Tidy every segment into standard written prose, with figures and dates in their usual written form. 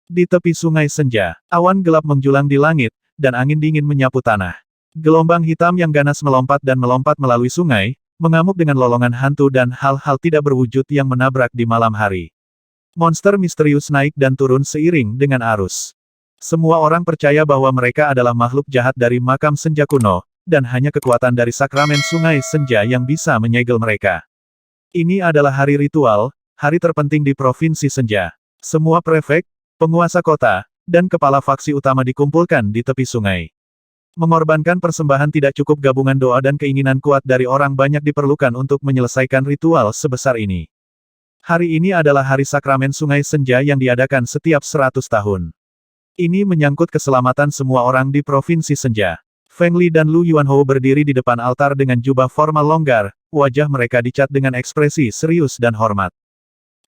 Di tepi sungai senja, awan gelap menjulang di langit, dan angin dingin menyapu tanah. Gelombang hitam yang ganas melompat dan melompat melalui sungai, mengamuk dengan lolongan hantu dan hal-hal tidak berwujud yang menabrak di malam hari. Monster misterius naik dan turun seiring dengan arus. Semua orang percaya bahwa mereka adalah makhluk jahat dari makam senja kuno, dan hanya kekuatan dari sakramen sungai senja yang bisa menyegel mereka. Ini adalah hari ritual, hari terpenting di Provinsi Senja. Semua prefek, penguasa kota, dan kepala faksi utama dikumpulkan di tepi sungai. Mengorbankan persembahan tidak cukup, gabungan doa dan keinginan kuat dari orang banyak diperlukan untuk menyelesaikan ritual sebesar ini. Hari ini adalah hari sakramen sungai senja yang diadakan setiap 100 tahun. Ini menyangkut keselamatan semua orang di Provinsi Senja. Feng Li dan Lu Yuanhou berdiri di depan altar dengan jubah formal longgar, wajah mereka dicat dengan ekspresi serius dan hormat.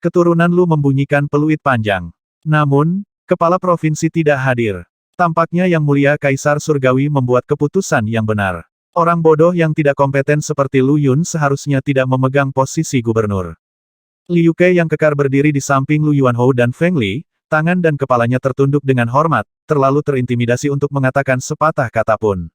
Keturunan Lu membunyikan peluit panjang. Namun, kepala provinsi tidak hadir. Tampaknya Yang Mulia Kaisar Surgawi membuat keputusan yang benar. Orang bodoh yang tidak kompeten seperti Lu Yun seharusnya tidak memegang posisi gubernur. Liu Kei yang kekar berdiri di samping Lu Yuanhou dan Feng Li, tangan dan kepalanya tertunduk dengan hormat, terlalu terintimidasi untuk mengatakan sepatah kata pun.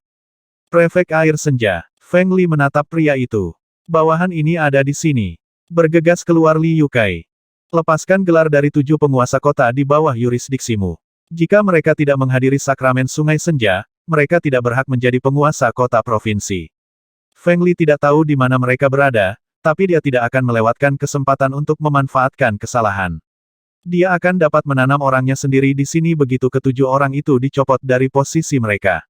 Prefek Air Senja, Feng Li menatap pria itu. Bawahan ini ada di sini. Bergegas keluar Liu Kei. Lepaskan gelar dari 7 penguasa kota di bawah yurisdiksimu. Jika mereka tidak menghadiri sakramen sungai senja, mereka tidak berhak menjadi penguasa kota provinsi. Feng Li tidak tahu di mana mereka berada, tapi dia tidak akan melewatkan kesempatan untuk memanfaatkan kesalahan. Dia akan dapat menanam orangnya sendiri di sini begitu ketujuh orang itu dicopot dari posisi mereka.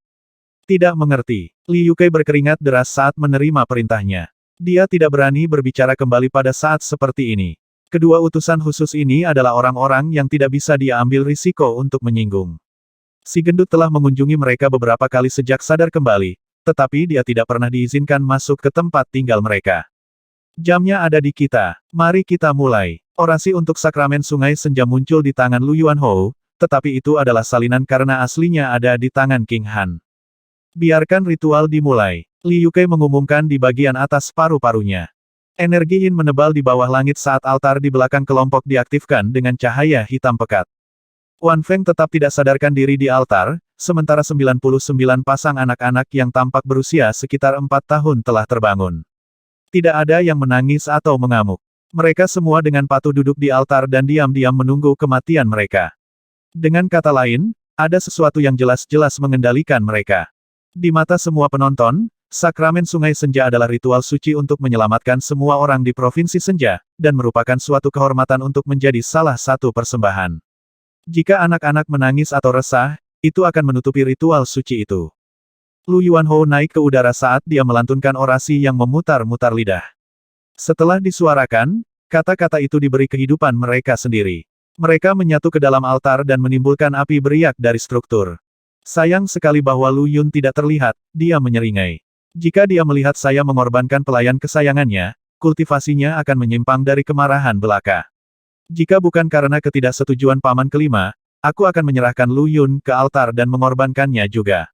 Tidak mengerti. Liu Kei berkeringat deras saat menerima perintahnya. Dia tidak berani berbicara kembali pada saat seperti ini. Kedua utusan khusus ini adalah orang-orang yang tidak bisa dia ambil risiko untuk menyinggung. Si gendut telah mengunjungi mereka beberapa kali sejak sadar kembali, tetapi dia tidak pernah diizinkan masuk ke tempat tinggal mereka. Jamnya ada di kita. Mari kita mulai. Orasi untuk sakramen sungai senja muncul di tangan Lu Yuanhou, tetapi itu adalah salinan karena aslinya ada di tangan King Han. Biarkan ritual dimulai. Liu Kei mengumumkan di bagian atas paru-parunya. Energi yin menebal di bawah langit saat altar di belakang kelompok diaktifkan dengan cahaya hitam pekat. Wan Feng tetap tidak sadarkan diri di altar, sementara 99 pasang anak-anak yang tampak berusia sekitar 4 tahun telah terbangun. Tidak ada yang menangis atau mengamuk. Mereka semua dengan patuh duduk di altar dan diam-diam menunggu kematian mereka. Dengan kata lain, ada sesuatu yang jelas-jelas mengendalikan mereka. Di mata semua penonton, sakramen sungai senja adalah ritual suci untuk menyelamatkan semua orang di Provinsi Senja, dan merupakan suatu kehormatan untuk menjadi salah satu persembahan. Jika anak-anak menangis atau resah, itu akan menutupi ritual suci itu. Lu Yuanhou naik ke udara saat dia melantunkan orasi yang memutar-mutar lidah. Setelah disuarakan, kata-kata itu diberi kehidupan mereka sendiri. Mereka menyatu ke dalam altar dan menimbulkan api beriak dari struktur. Sayang sekali bahwa Lu Yun tidak terlihat, dia menyeringai. Jika dia melihat saya mengorbankan pelayan kesayangannya, kultivasinya akan menyimpang dari kemarahan belaka. Jika bukan karena ketidaksetujuan paman kelima, aku akan menyerahkan Lu Yun ke altar dan mengorbankannya juga.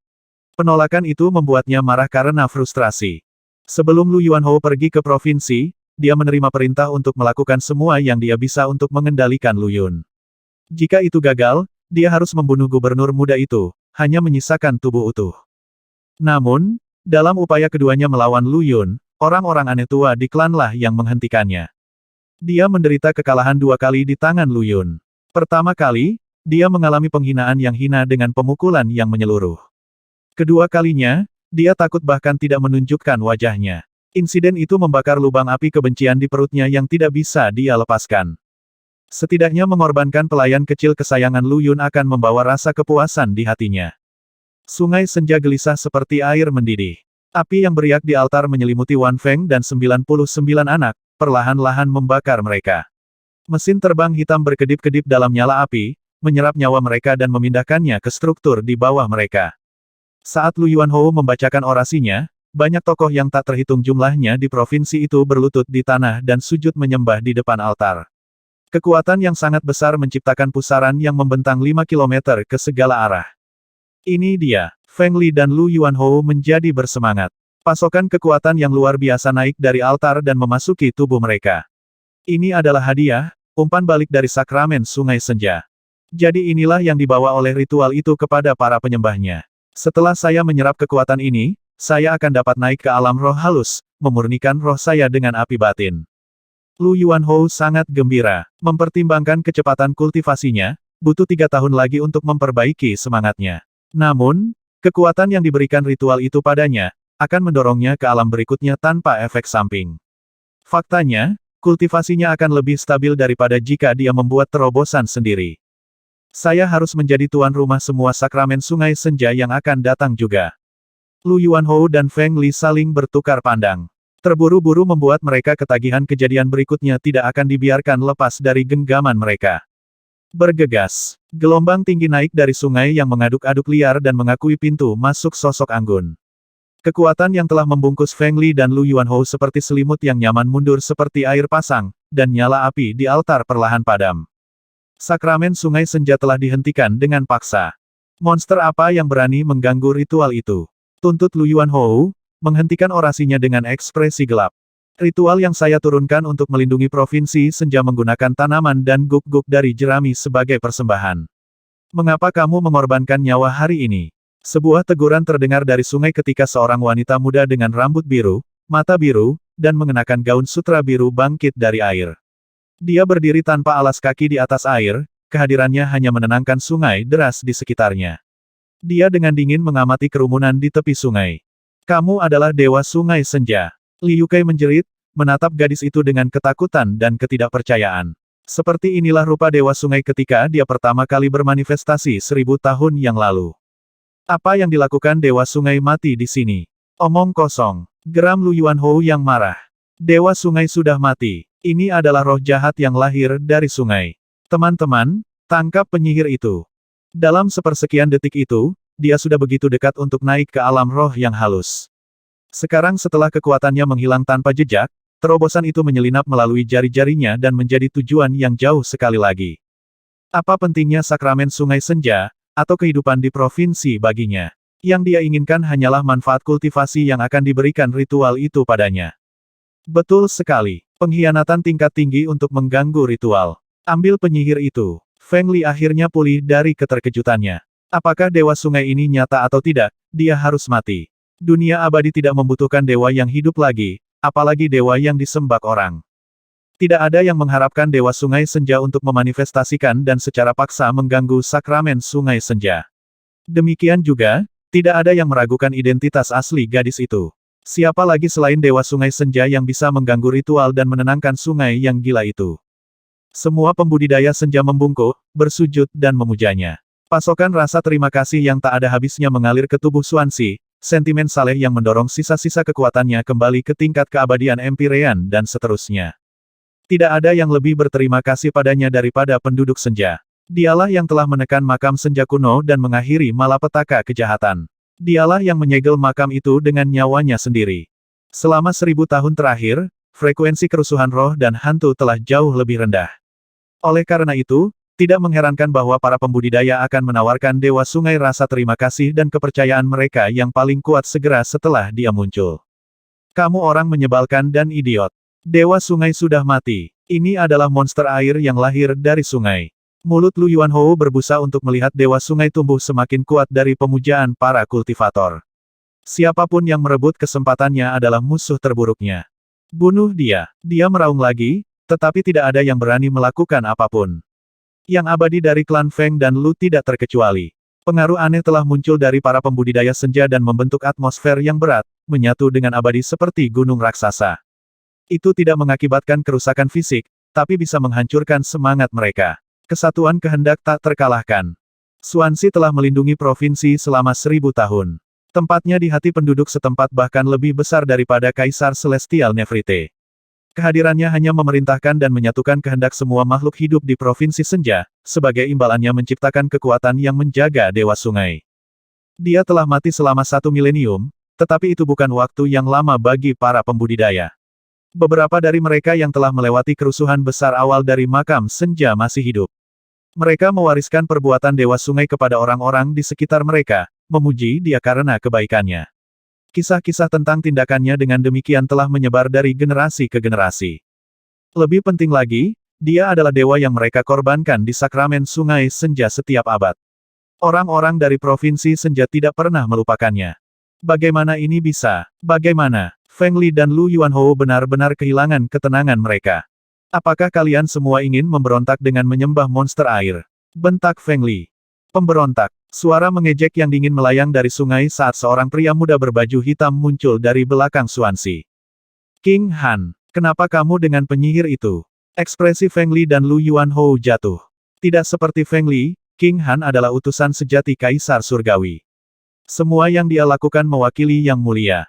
Penolakan itu membuatnya marah karena frustrasi. Sebelum Lu Yuanhou pergi ke provinsi, dia menerima perintah untuk melakukan semua yang dia bisa untuk mengendalikan Lu Yun. Jika itu gagal, dia harus membunuh gubernur muda itu, hanya menyisakan tubuh utuh. Namun, dalam upaya keduanya melawan Lu Yun, orang-orang aneh tua di klanlah yang menghentikannya. Dia menderita kekalahan 2 kali di tangan Lu Yun. Pertama kali, dia mengalami penghinaan yang hina dengan pemukulan yang menyeluruh. Kedua kalinya, dia takut bahkan tidak menunjukkan wajahnya. Insiden itu membakar lubang api kebencian di perutnya yang tidak bisa dia lepaskan. Setidaknya mengorbankan pelayan kecil kesayangan Lu Yun akan membawa rasa kepuasan di hatinya. Sungai senja gelisah seperti air mendidih. Api yang beriak di altar menyelimuti Wan Feng dan 99 anak, perlahan-lahan membakar mereka. Mesin terbang hitam berkedip-kedip dalam nyala api, menyerap nyawa mereka dan memindahkannya ke struktur di bawah mereka. Saat Lu Yuanhou membacakan orasinya, banyak tokoh yang tak terhitung jumlahnya di provinsi itu berlutut di tanah dan sujud menyembah di depan altar. Kekuatan yang sangat besar menciptakan pusaran yang membentang 5 km ke segala arah. Ini dia, Feng Li dan Lu Yuanhou menjadi bersemangat. Pasokan kekuatan yang luar biasa naik dari altar dan memasuki tubuh mereka. Ini adalah hadiah, umpan balik dari sakramen sungai senja. Jadi inilah yang dibawa oleh ritual itu kepada para penyembahnya. Setelah saya menyerap kekuatan ini, saya akan dapat naik ke alam roh halus, memurnikan roh saya dengan api batin. Lu Yuanhou sangat gembira. Mempertimbangkan kecepatan kultivasinya, butuh 3 tahun lagi untuk memperbaiki semangatnya. Namun, kekuatan yang diberikan ritual itu padanya, akan mendorongnya ke alam berikutnya tanpa efek samping. Faktanya, kultivasinya akan lebih stabil daripada jika dia membuat terobosan sendiri. Saya harus menjadi tuan rumah semua sakramen Sungai Senja yang akan datang juga. Lu Yuanhou dan Feng Li saling bertukar pandang. Terburu-buru membuat mereka ketagihan kejadian berikutnya tidak akan dibiarkan lepas dari genggaman mereka. Bergegas. Gelombang tinggi naik dari sungai yang mengaduk-aduk liar dan mengakui pintu masuk sosok anggun. Kekuatan yang telah membungkus Feng Li dan Lu Yuanhou seperti selimut yang nyaman mundur seperti air pasang, dan nyala api di altar perlahan padam. Sakramen Sungai Senja telah dihentikan dengan paksa. Monster apa yang berani mengganggu ritual itu? Tuntut Lu Yuanhou, menghentikan orasinya dengan ekspresi gelap. Ritual yang saya turunkan untuk melindungi Provinsi Senja menggunakan tanaman dan guk-guk dari jerami sebagai persembahan. Mengapa kamu mengorbankan nyawa hari ini? Sebuah teguran terdengar dari sungai ketika seorang wanita muda dengan rambut biru, mata biru, dan mengenakan gaun sutra biru bangkit dari air. Dia berdiri tanpa alas kaki di atas air, kehadirannya hanya menenangkan sungai deras di sekitarnya. Dia dengan dingin mengamati kerumunan di tepi sungai. Kamu adalah Dewa Sungai Senja. Liu Kai menjerit, menatap gadis itu dengan ketakutan dan ketidakpercayaan. Seperti inilah rupa Dewa Sungai ketika dia pertama kali bermanifestasi 1000 tahun yang lalu. Apa yang dilakukan Dewa Sungai mati di sini? Omong kosong. Geram Lu Yuanhou yang marah. Dewa Sungai sudah mati. Ini adalah roh jahat yang lahir dari sungai. Teman-teman, tangkap penyihir itu. Dalam sepersekian detik itu, dia sudah begitu dekat untuk naik ke alam roh yang halus. Sekarang setelah kekuatannya menghilang tanpa jejak, terobosan itu menyelinap melalui jari-jarinya dan menjadi tujuan yang jauh sekali lagi. Apa pentingnya sakramen Sungai Senja, atau kehidupan di provinsi baginya? Yang dia inginkan hanyalah manfaat kultivasi yang akan diberikan ritual itu padanya. Betul sekali. Pengkhianatan tingkat tinggi untuk mengganggu ritual. Ambil penyihir itu. Feng Li akhirnya pulih dari keterkejutannya. Apakah Dewa Sungai ini nyata atau tidak, dia harus mati. Dunia abadi tidak membutuhkan dewa yang hidup lagi, apalagi dewa yang disembah orang. Tidak ada yang mengharapkan Dewa Sungai Senja untuk memanifestasikan dan secara paksa mengganggu sakramen Sungai Senja. Demikian juga, tidak ada yang meragukan identitas asli gadis itu. Siapa lagi selain Dewa Sungai Senja yang bisa mengganggu ritual dan menenangkan sungai yang gila itu? Semua pembudidaya senja membungkuk, bersujud dan memujanya. Pasokan rasa terima kasih yang tak ada habisnya mengalir ke tubuh Xuanxi, sentimen saleh yang mendorong sisa-sisa kekuatannya kembali ke tingkat keabadian Empyrean dan seterusnya. Tidak ada yang lebih berterima kasih padanya daripada penduduk senja. Dialah yang telah menekan makam senja kuno dan mengakhiri malapetaka kejahatan. Dialah yang menyegel makam itu dengan nyawanya sendiri. Selama 1000 tahun terakhir, frekuensi kerusuhan roh dan hantu telah jauh lebih rendah. Oleh karena itu, tidak mengherankan bahwa para pembudidaya akan menawarkan Dewa Sungai rasa terima kasih dan kepercayaan mereka yang paling kuat segera setelah dia muncul. Kamu orang menyebalkan dan idiot. Dewa Sungai sudah mati. Ini adalah monster air yang lahir dari sungai. Mulut Lu Yuanhou berbusa untuk melihat Dewa Sungai tumbuh semakin kuat dari pemujaan para kultivator. Siapapun yang merebut kesempatannya adalah musuh terburuknya. Bunuh dia. Dia meraung lagi, tetapi tidak ada yang berani melakukan apapun. Yang abadi dari klan Feng dan Lu tidak terkecuali. Pengaruh aneh telah muncul dari para pembudidaya senja dan membentuk atmosfer yang berat, menyatu dengan abadi seperti gunung raksasa. Itu tidak mengakibatkan kerusakan fisik, tapi bisa menghancurkan semangat mereka. Kesatuan kehendak tak terkalahkan. Xuanxi telah melindungi provinsi selama 1000 tahun. Tempatnya di hati penduduk setempat bahkan lebih besar daripada Kaisar Celestial Nefertiti. Kehadirannya hanya memerintahkan dan menyatukan kehendak semua makhluk hidup di Provinsi Senja, sebagai imbalannya menciptakan kekuatan yang menjaga Dewa Sungai. Dia telah mati selama 1 milenium, tetapi itu bukan waktu yang lama bagi para pembudidaya. Beberapa dari mereka yang telah melewati kerusuhan besar awal dari makam Senja masih hidup. Mereka mewariskan perbuatan Dewa Sungai kepada orang-orang di sekitar mereka, memuji dia karena kebaikannya. Kisah-kisah tentang tindakannya dengan demikian telah menyebar dari generasi ke generasi. Lebih penting lagi, Dia adalah dewa yang mereka korbankan di sakramen Sungai Senja setiap abad. Orang-orang dari Provinsi Senja tidak pernah melupakannya. Bagaimana ini bisa? Bagaimana? Feng Li dan Lu Yuanhou benar-benar kehilangan ketenangan mereka. Apakah kalian semua ingin memberontak dengan menyembah monster air? Bentak Feng Li. Pemberontak. Suara mengejek yang dingin melayang dari sungai saat seorang pria muda berbaju hitam muncul dari belakang Xuanxi. King Han, kenapa kamu dengan penyihir itu? Ekspresi Feng Li dan Lu Yuanhou jatuh. Tidak seperti Feng Li, King Han adalah utusan sejati Kaisar Surgawi. Semua yang dia lakukan mewakili Yang Mulia.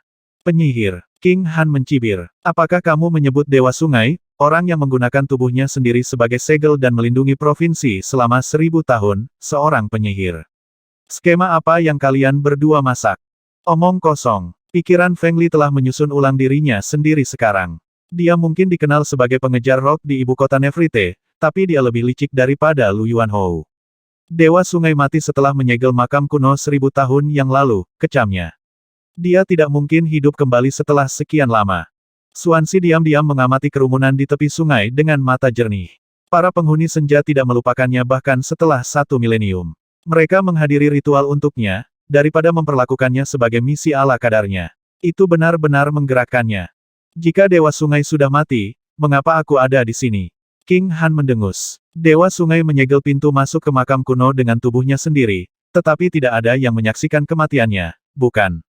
Penyihir. King Han mencibir. Apakah kamu menyebut Dewa Sungai, orang yang menggunakan tubuhnya sendiri sebagai segel dan melindungi provinsi selama 1000 tahun, seorang penyihir? Skema apa yang kalian berdua masak? Omong kosong. Pikiran Feng Li telah menyusun ulang dirinya sendiri sekarang. Dia mungkin dikenal sebagai pengejar rock di ibu kota Nefrite, tapi dia lebih licik daripada Lu Yuanhou. Dewa Sungai mati setelah menyegel makam kuno 1000 tahun yang lalu, kecamnya. Dia tidak mungkin hidup kembali setelah sekian lama. Xuanxi diam-diam mengamati kerumunan di tepi sungai dengan mata jernih. Para penghuni senja tidak melupakannya bahkan setelah 1 milenium. Mereka menghadiri ritual untuknya, daripada memperlakukannya sebagai misi ala kadarnya. Itu benar-benar menggerakkannya. Jika Dewa Sungai sudah mati, mengapa aku ada di sini? King Han mendengus. Dewa Sungai menyegel pintu masuk ke makam kuno dengan tubuhnya sendiri, tetapi tidak ada yang menyaksikan kematiannya, bukan?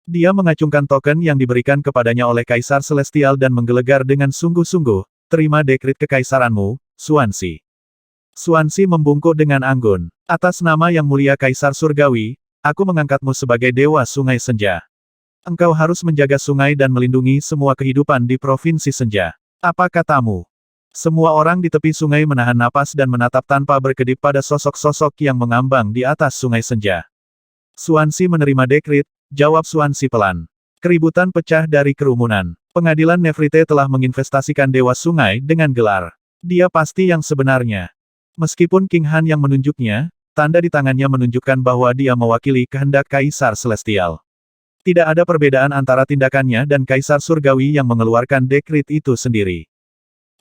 Dia mengacungkan token yang diberikan kepadanya oleh Kaisar Celestial dan menggelegar dengan sungguh-sungguh, terima dekrit kekaisaranmu, Xuanxi. Xuanxi membungkuk dengan anggun. Atas nama Yang Mulia Kaisar Surgawi, aku mengangkatmu sebagai Dewa Sungai Senja. Engkau harus menjaga sungai dan melindungi semua kehidupan di Provinsi Senja. Apa katamu? Semua orang di tepi sungai menahan napas dan menatap tanpa berkedip pada sosok-sosok yang mengambang di atas Sungai Senja. Xuanxi menerima dekrit, jawab Xuanxi pelan. Keributan pecah dari kerumunan. Pengadilan Nefrite telah menginvestasikan Dewa Sungai dengan gelar. Dia pasti yang sebenarnya. Meskipun King Han yang menunjuknya, tanda di tangannya menunjukkan bahwa dia mewakili kehendak Kaisar Celestial. Tidak ada perbedaan antara tindakannya dan Kaisar Surgawi yang mengeluarkan dekrit itu sendiri.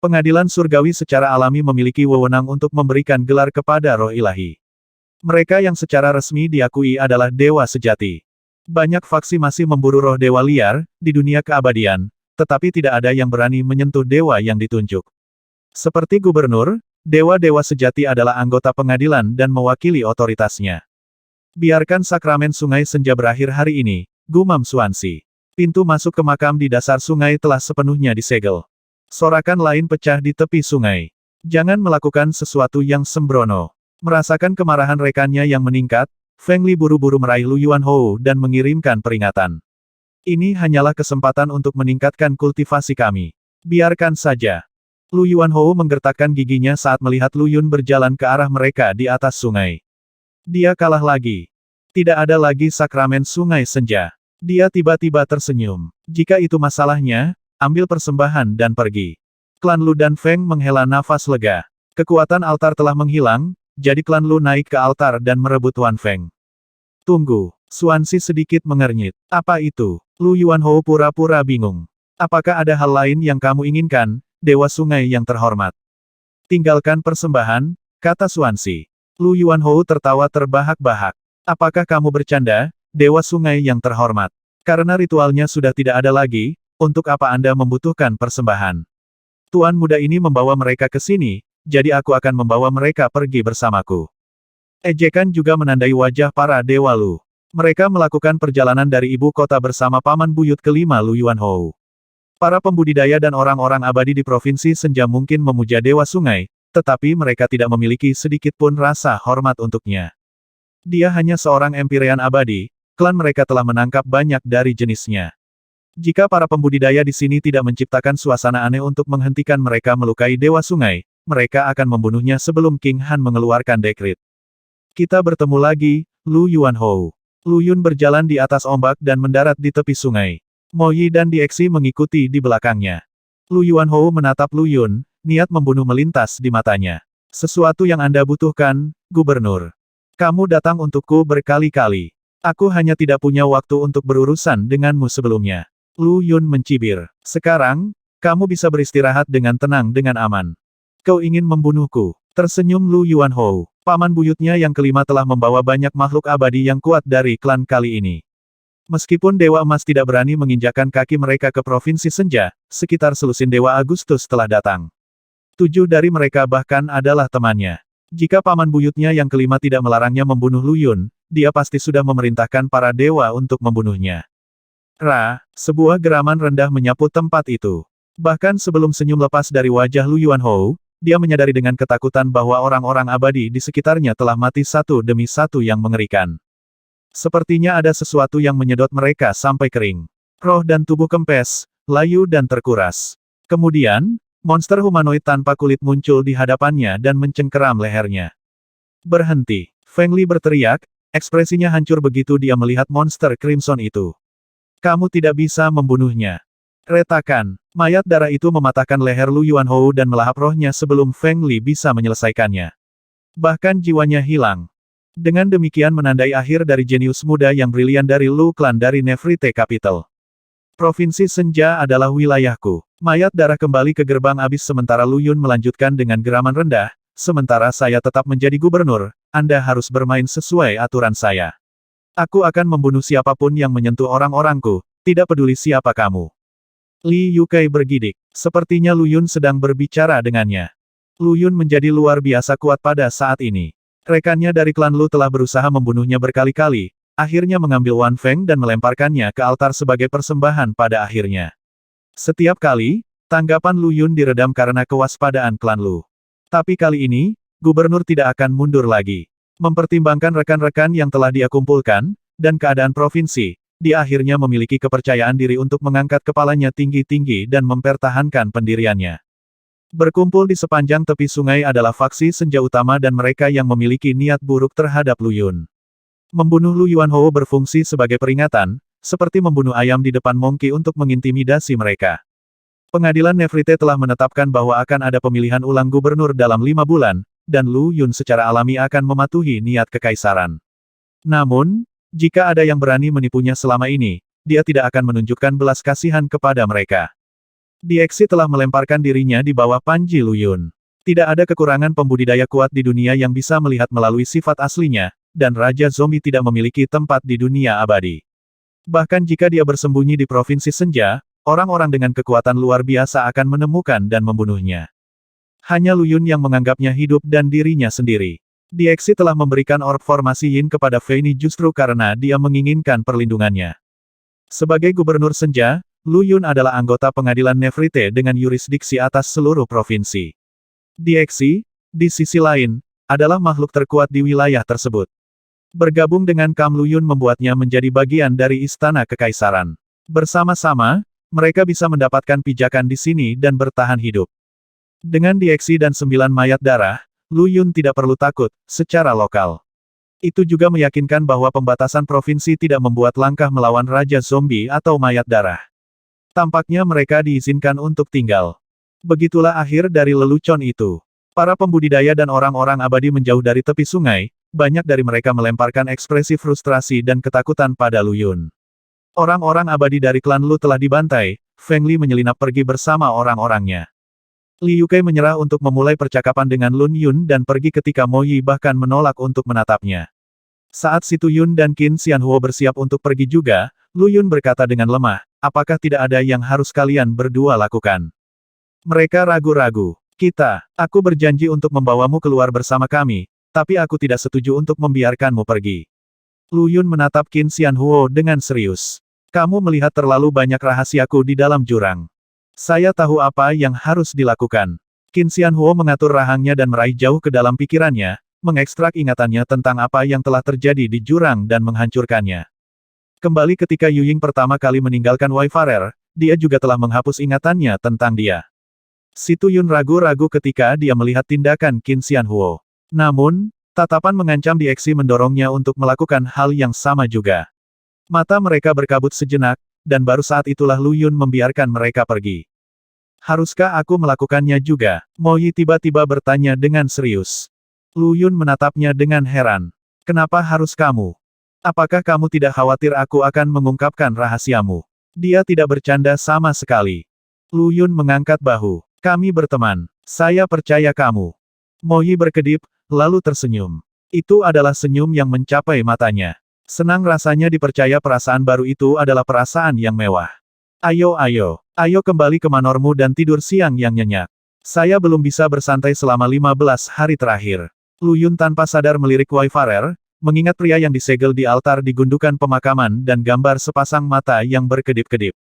Pengadilan Surgawi secara alami memiliki wewenang untuk memberikan gelar kepada roh ilahi. Mereka yang secara resmi diakui adalah dewa sejati. Banyak faksi masih memburu roh dewa liar, di dunia keabadian, tetapi tidak ada yang berani menyentuh dewa yang ditunjuk. Seperti gubernur, dewa-dewa sejati adalah anggota pengadilan dan mewakili otoritasnya. Biarkan sakramen Sungai Senja berakhir hari ini, gumam Xuanxi. Pintu masuk ke makam di dasar sungai telah sepenuhnya disegel. Sorakan lain pecah di tepi sungai. Jangan melakukan sesuatu yang sembrono. Merasakan kemarahan rekannya yang meningkat, Feng Li buru-buru meraih Lu Yuanhou dan mengirimkan peringatan. Ini hanyalah kesempatan untuk meningkatkan kultivasi kami. Biarkan saja. Lu Yuanhou menggertakkan giginya saat melihat Lu Yun berjalan ke arah mereka di atas sungai. Dia kalah lagi. Tidak ada lagi sakramen Sungai Senja. Dia tiba-tiba tersenyum. Jika itu masalahnya, ambil persembahan dan pergi. Klan Lu dan Feng menghela nafas lega. Kekuatan altar telah menghilang, jadi klan Lu naik ke altar dan merebut Wan Feng. Tunggu, Xuanxi sedikit mengernyit. Apa itu? Lu Yuanhou pura-pura bingung. Apakah ada hal lain yang kamu inginkan, Dewa Sungai yang terhormat? Tinggalkan persembahan, kata Xuanxi. Lu Yuanhou tertawa terbahak-bahak. Apakah kamu bercanda, Dewa Sungai yang terhormat? Karena ritualnya sudah tidak ada lagi, untuk apa Anda membutuhkan persembahan? Tuan muda ini membawa mereka ke sini, jadi aku akan membawa mereka pergi bersamaku. Ejekan juga menandai wajah para dewa Lu. Mereka melakukan perjalanan dari ibu kota bersama paman buyut kelima Lu Yuanhou. Para pembudidaya dan orang-orang abadi di Provinsi Senja mungkin memuja Dewa Sungai, tetapi mereka tidak memiliki sedikit pun rasa hormat untuknya. Dia hanya seorang empirean abadi, klan mereka telah menangkap banyak dari jenisnya. Jika para pembudidaya di sini tidak menciptakan suasana aneh untuk menghentikan mereka melukai Dewa Sungai, mereka akan membunuhnya sebelum King Han mengeluarkan dekrit. Kita bertemu lagi, Lu Yuanhou. Lu Yun berjalan di atas ombak dan mendarat di tepi sungai. Mo Yi dan Diexi mengikuti di belakangnya. Lu Yuanhou menatap Lu Yun, niat membunuh melintas di matanya. Sesuatu yang Anda butuhkan, Gubernur. Kamu datang untukku berkali-kali. Aku hanya tidak punya waktu untuk berurusan denganmu sebelumnya. Lu Yun mencibir. Sekarang, kamu bisa beristirahat dengan tenang dengan aman. Kau ingin membunuhku? Tersenyum Lu Yuanhou. Paman buyutnya yang kelima telah membawa banyak makhluk abadi yang kuat dari klan kali ini. Meskipun Dewa Emas tidak berani menginjakkan kaki mereka ke Provinsi Senja, sekitar selusin Dewa Agustus telah datang. 7 dari mereka bahkan adalah temannya. Jika paman buyutnya yang kelima tidak melarangnya membunuh Lu Yun, dia pasti sudah memerintahkan para dewa untuk membunuhnya. Sebuah geraman rendah menyapu tempat itu. Bahkan sebelum senyum lepas dari wajah Lu Yuanhou, dia menyadari dengan ketakutan bahwa orang-orang abadi di sekitarnya telah mati satu demi satu yang mengerikan. Sepertinya ada sesuatu yang menyedot mereka sampai kering. Roh dan tubuh kempes, layu dan terkuras. Kemudian, monster humanoid tanpa kulit muncul di hadapannya dan mencengkeram lehernya. Berhenti. Feng Li berteriak, ekspresinya hancur begitu dia melihat monster Crimson itu. Kamu tidak bisa membunuhnya. Retakan. Mayat darah itu mematahkan leher Lu Yuanhou dan melahap rohnya sebelum Feng Li bisa menyelesaikannya. Bahkan jiwanya hilang. Dengan demikian menandai akhir dari jenius muda yang brilian dari Lu Clan dari Nephite Capital. Provinsi Senja adalah wilayahku. Mayat darah kembali ke gerbang abis sementara Lu Yun melanjutkan dengan geraman rendah, sementara saya tetap menjadi gubernur, Anda harus bermain sesuai aturan saya. Aku akan membunuh siapapun yang menyentuh orang-orangku, tidak peduli siapa kamu. Li Yukai bergidik. Sepertinya Lu Yun sedang berbicara dengannya. Lu Yun menjadi luar biasa kuat pada saat ini. Rekannya dari klan Lu telah berusaha membunuhnya berkali-kali, akhirnya mengambil Wan Feng dan melemparkannya ke altar sebagai persembahan pada akhirnya. Setiap kali, tanggapan Lu Yun diredam karena kewaspadaan klan Lu. Tapi kali ini, gubernur tidak akan mundur lagi. Mempertimbangkan rekan-rekan yang telah dia kumpulkan, dan keadaan provinsi, dia akhirnya memiliki kepercayaan diri untuk mengangkat kepalanya tinggi-tinggi dan mempertahankan pendiriannya. Berkumpul di sepanjang tepi sungai adalah faksi senja utama dan mereka yang memiliki niat buruk terhadap Lu Yun. Membunuh Lu Yuanhou berfungsi sebagai peringatan, seperti membunuh ayam di depan Monkey untuk mengintimidasi mereka. Pengadilan Nephite telah menetapkan bahwa akan ada pemilihan ulang gubernur dalam 5 bulan, dan Lu Yun secara alami akan mematuhi niat kekaisaran. Namun, jika ada yang berani menipunya selama ini, dia tidak akan menunjukkan belas kasihan kepada mereka. Dieksi telah melemparkan dirinya di bawah panji Lu Yun. Tidak ada kekurangan pembudidaya kuat di dunia yang bisa melihat melalui sifat aslinya, dan Raja Zombie tidak memiliki tempat di dunia abadi. Bahkan jika dia bersembunyi di Provinsi Senja, orang-orang dengan kekuatan luar biasa akan menemukan dan membunuhnya. Hanya Lu Yun yang menganggapnya hidup dan dirinya sendiri. Dieksi telah memberikan orb formasi Yin kepada Fei Ni justru karena dia menginginkan perlindungannya. Sebagai gubernur Senja, Lu Yun adalah anggota pengadilan Nephite dengan yurisdiksi atas seluruh provinsi. Dieksi, di sisi lain, adalah makhluk terkuat di wilayah tersebut. Bergabung dengan Kam Lu Yun membuatnya menjadi bagian dari Istana Kekaisaran. Bersama-sama, mereka bisa mendapatkan pijakan di sini dan bertahan hidup. Dengan Dieksi dan 9 mayat darah, Lu Yun tidak perlu takut, secara lokal. Itu juga meyakinkan bahwa pembatasan provinsi tidak membuat langkah melawan Raja Zombie atau mayat darah. Tampaknya mereka diizinkan untuk tinggal. Begitulah akhir dari lelucon itu. Para pembudidaya dan orang-orang abadi menjauh dari tepi sungai, banyak dari mereka melemparkan ekspresi frustrasi dan ketakutan pada Lu Yun. Orang-orang abadi dari klan Lu telah dibantai, Feng Li menyelinap pergi bersama orang-orangnya. Li Yukai menyerah untuk memulai percakapan dengan Lun Yun dan pergi ketika Mo Yi bahkan menolak untuk menatapnya. Saat Situ Yun dan Qin Xianhuo bersiap untuk pergi juga, Lu Yun berkata dengan lemah, apakah tidak ada yang harus kalian berdua lakukan? Mereka ragu-ragu. Aku berjanji untuk membawamu keluar bersama kami, tapi aku tidak setuju untuk membiarkanmu pergi. Lu Yun menatap Qin Xianhuo dengan serius. Kamu melihat terlalu banyak rahasiaku di dalam jurang. Saya tahu apa yang harus dilakukan. Qin Xianhuo mengatur rahangnya dan meraih jauh ke dalam pikirannya, mengekstrak ingatannya tentang apa yang telah terjadi di jurang dan menghancurkannya. Kembali ketika Yu Ying pertama kali meninggalkan Wayfarer, dia juga telah menghapus ingatannya tentang dia. Situ Yun ragu-ragu ketika dia melihat tindakan Qin Xianhuo. Namun, tatapan mengancam Dieksi mendorongnya untuk melakukan hal yang sama juga. Mata mereka berkabut sejenak, dan baru saat itulah Lu Yun membiarkan mereka pergi. Haruskah aku melakukannya juga? Mo Yi tiba-tiba bertanya dengan serius. Lu Yun menatapnya dengan heran. Kenapa harus kamu? Apakah kamu tidak khawatir aku akan mengungkapkan rahasiamu? Dia tidak bercanda sama sekali. Lu Yun mengangkat bahu. Kami berteman. Saya percaya kamu. Mo Yi berkedip, lalu tersenyum. Itu adalah senyum yang mencapai matanya. Senang rasanya dipercaya perasaan baru itu adalah perasaan yang mewah. Ayo kembali ke manormu dan tidur siang yang nyenyak. Saya belum bisa bersantai selama 15 hari terakhir. Lu Yun tanpa sadar melirik Wayfarer, mengingat pria yang disegel di altar di gundukan pemakaman dan gambar sepasang mata yang berkedip-kedip.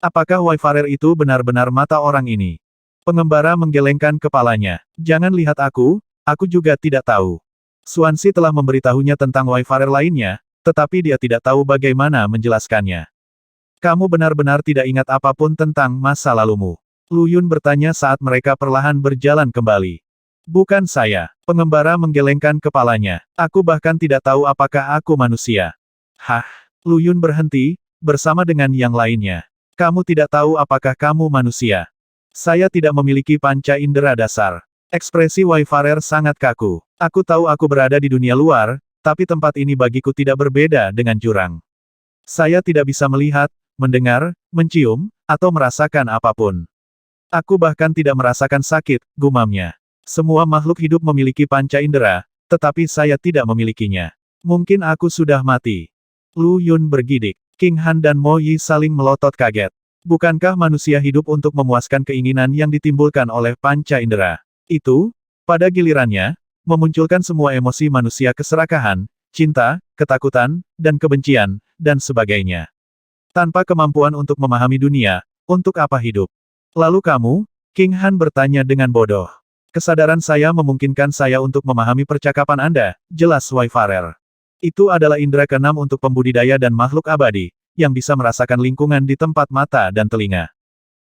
Apakah Wayfarer itu benar-benar mata orang ini? Pengembara menggelengkan kepalanya. Jangan lihat aku juga tidak tahu. Xuanxi telah memberitahunya tentang Wayfarer lainnya, tetapi dia tidak tahu bagaimana menjelaskannya. Kamu benar-benar tidak ingat apapun tentang masa lalumu. Lu Yun bertanya saat mereka perlahan berjalan kembali. Bukan saya. Pengembara menggelengkan kepalanya. Aku bahkan tidak tahu apakah aku manusia. Hah? Lu Yun berhenti, bersama dengan yang lainnya. Kamu tidak tahu apakah kamu manusia. Saya tidak memiliki panca indera dasar. Ekspresi Wayfarer sangat kaku. Aku tahu aku berada di dunia luar, tapi tempat ini bagiku tidak berbeda dengan jurang. Saya tidak bisa melihat, mendengar, mencium, atau merasakan apapun. Aku bahkan tidak merasakan sakit, gumamnya. Semua makhluk hidup memiliki panca indera, tetapi saya tidak memilikinya. Mungkin aku sudah mati. Lu Yun bergidik. King Han dan Mo Yi saling melotot kaget. Bukankah manusia hidup untuk memuaskan keinginan yang ditimbulkan oleh panca indera? Itu, pada gilirannya, memunculkan semua emosi manusia keserakahan, cinta, ketakutan, dan kebencian, dan sebagainya. Tanpa kemampuan untuk memahami dunia, untuk apa hidup? Lalu kamu? King Han bertanya dengan bodoh. Kesadaran saya memungkinkan saya untuk memahami percakapan Anda, jelas Wayfarer. Itu adalah indera keenam untuk pembudidaya dan makhluk abadi, yang bisa merasakan lingkungan di tempat mata dan telinga.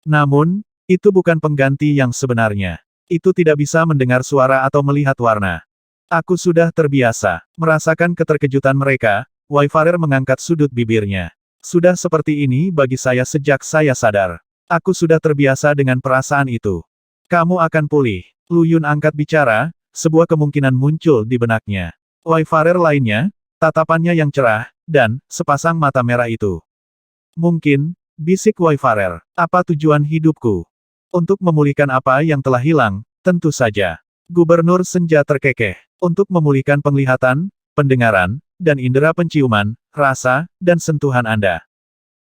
Namun, itu bukan pengganti yang sebenarnya. Itu tidak bisa mendengar suara atau melihat warna. Aku sudah terbiasa merasakan keterkejutan mereka. Wayfarer mengangkat sudut bibirnya. Sudah seperti ini bagi saya sejak saya sadar. Aku sudah terbiasa dengan perasaan itu. Kamu akan pulih. Lu Yun angkat bicara, sebuah kemungkinan muncul di benaknya. Wayfarer lainnya, tatapannya yang cerah, dan sepasang mata merah itu. Mungkin, bisik Wayfarer, apa tujuan hidupku? Untuk memulihkan apa yang telah hilang, tentu saja. Gubernur Senja terkekeh. Untuk memulihkan penglihatan, pendengaran, dan indera penciuman, rasa, dan sentuhan Anda.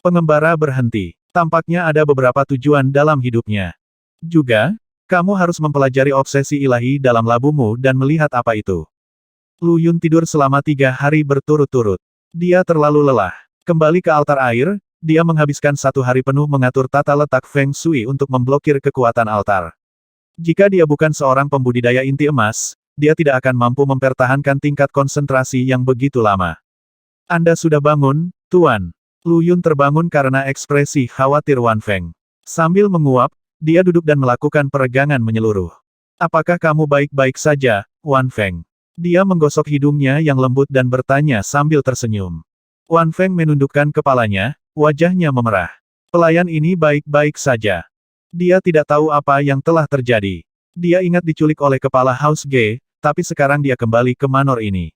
Pengembara berhenti. Tampaknya ada beberapa tujuan dalam hidupnya. Juga, kamu harus mempelajari obsesi ilahi dalam labumu dan melihat apa itu. Lu Yun tidur selama 3 hari berturut-turut. Dia terlalu lelah. Kembali ke altar air, dia menghabiskan 1 hari penuh mengatur tata letak Feng Shui untuk memblokir kekuatan altar. Jika dia bukan seorang pembudidaya inti emas, dia tidak akan mampu mempertahankan tingkat konsentrasi yang begitu lama. Anda sudah bangun, Tuan. Lu Yun terbangun karena ekspresi khawatir Wan Feng. Sambil menguap, dia duduk dan melakukan peregangan menyeluruh. Apakah kamu baik-baik saja, Wan Feng? Dia menggosok hidungnya yang lembut dan bertanya sambil tersenyum. Wan Feng menundukkan kepalanya, wajahnya memerah. Pelayan ini baik-baik saja. Dia tidak tahu apa yang telah terjadi. Dia ingat diculik oleh kepala House Ge, tapi sekarang dia kembali ke manor ini.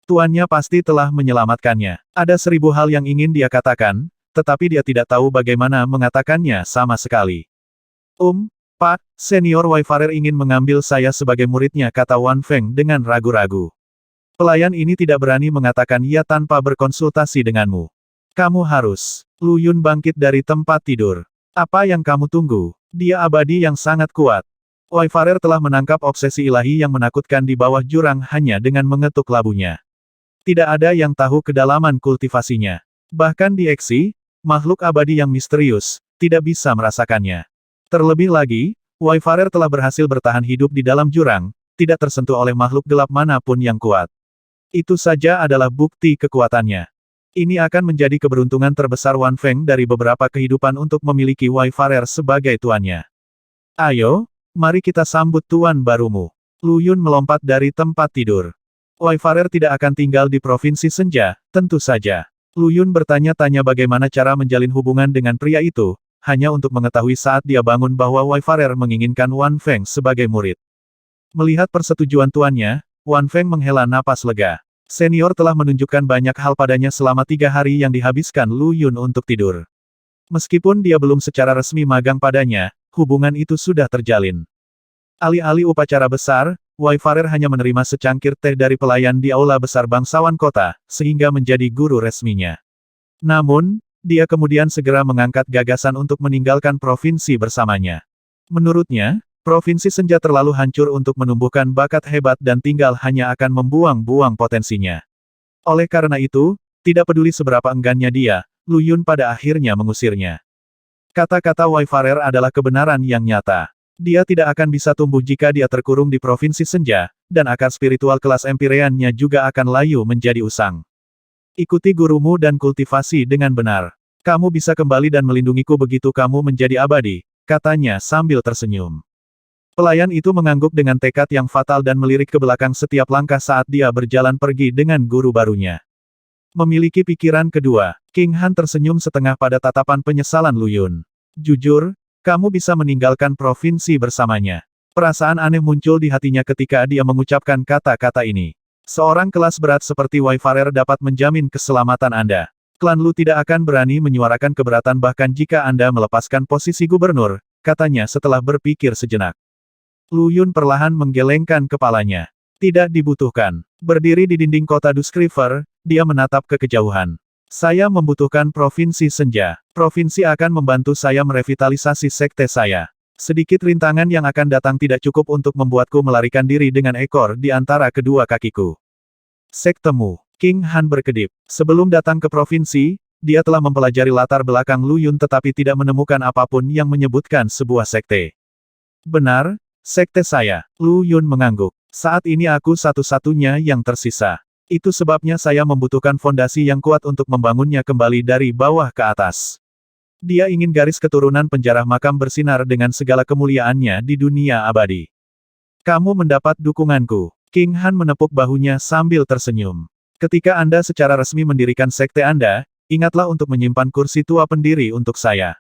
Tuannya pasti telah menyelamatkannya. Ada 1000 hal yang ingin dia katakan, tetapi dia tidak tahu bagaimana mengatakannya sama sekali. Pak, senior Wayfarer ingin mengambil saya sebagai muridnya, kata Wan Feng dengan ragu-ragu. Pelayan ini tidak berani mengatakan iya tanpa berkonsultasi denganmu. Kamu harus. Lu Yun bangkit dari tempat tidur. Apa yang kamu tunggu? Dia abadi yang sangat kuat. Wayfarer telah menangkap obsesi ilahi yang menakutkan di bawah jurang hanya dengan mengetuk labunya. Tidak ada yang tahu kedalaman kultivasinya. Bahkan di Eksi, makhluk abadi yang misterius, tidak bisa merasakannya. Terlebih lagi, Wayfarer telah berhasil bertahan hidup di dalam jurang, tidak tersentuh oleh makhluk gelap manapun yang kuat. Itu saja adalah bukti kekuatannya. Ini akan menjadi keberuntungan terbesar Wan Feng dari beberapa kehidupan untuk memiliki Wayfarer sebagai tuannya. Ayo, mari kita sambut tuan barumu. Lu Yun melompat dari tempat tidur. Wayfarer tidak akan tinggal di Provinsi Senja, tentu saja. Lu Yun bertanya-tanya bagaimana cara menjalin hubungan dengan pria itu, hanya untuk mengetahui saat dia bangun bahwa Wayfarer menginginkan Wan Feng sebagai murid. Melihat persetujuan tuannya, Wan Feng menghela napas lega. Senior telah menunjukkan banyak hal padanya selama 3 hari yang dihabiskan Lu Yun untuk tidur. Meskipun dia belum secara resmi magang padanya, hubungan itu sudah terjalin. Alih-alih upacara besar, Wayfarer hanya menerima secangkir teh dari pelayan di aula besar bangsawan kota, sehingga menjadi guru resminya. Namun, dia kemudian segera mengangkat gagasan untuk meninggalkan provinsi bersamanya. Menurutnya, provinsi senja terlalu hancur untuk menumbuhkan bakat hebat dan tinggal hanya akan membuang-buang potensinya. Oleh karena itu, tidak peduli seberapa enggannya dia, Lu Yun pada akhirnya mengusirnya. Kata-kata Wayfarer adalah kebenaran yang nyata. Dia tidak akan bisa tumbuh jika dia terkurung di provinsi senja, dan akar spiritual kelas Empyrean-nya juga akan layu menjadi usang. Ikuti gurumu dan kultivasi dengan benar. Kamu bisa kembali dan melindungiku begitu kamu menjadi abadi, katanya sambil tersenyum. Pelayan itu mengangguk dengan tekad yang fatal dan melirik ke belakang setiap langkah saat dia berjalan pergi dengan guru barunya. Memiliki pikiran kedua, King Han tersenyum setengah pada tatapan penyesalan Lu Yun. Jujur, kamu bisa meninggalkan provinsi bersamanya. Perasaan aneh muncul di hatinya ketika dia mengucapkan kata-kata ini. Seorang kelas berat seperti Wayfarer dapat menjamin keselamatan Anda. Klan Lu tidak akan berani menyuarakan keberatan bahkan jika Anda melepaskan posisi gubernur, katanya setelah berpikir sejenak. Lu Yun perlahan menggelengkan kepalanya. Tidak dibutuhkan. Berdiri di dinding kota Dusk River, dia menatap ke kejauhan. Saya membutuhkan provinsi senja. Provinsi akan membantu saya merevitalisasi sekte saya. Sedikit rintangan yang akan datang tidak cukup untuk membuatku melarikan diri dengan ekor di antara kedua kakiku. Sektemu. King Han berkedip. Sebelum datang ke provinsi, dia telah mempelajari latar belakang Lu Yun tetapi tidak menemukan apapun yang menyebutkan sebuah sekte. Benar, sekte saya. Lu Yun mengangguk. Saat ini aku satu-satunya yang tersisa. Itu sebabnya saya membutuhkan fondasi yang kuat untuk membangunnya kembali dari bawah ke atas. Dia ingin garis keturunan penjara makam bersinar dengan segala kemuliaannya di dunia abadi. Kamu mendapat dukunganku. King Han menepuk bahunya sambil tersenyum. Ketika Anda secara resmi mendirikan sekte Anda, ingatlah untuk menyimpan kursi tua pendiri untuk saya.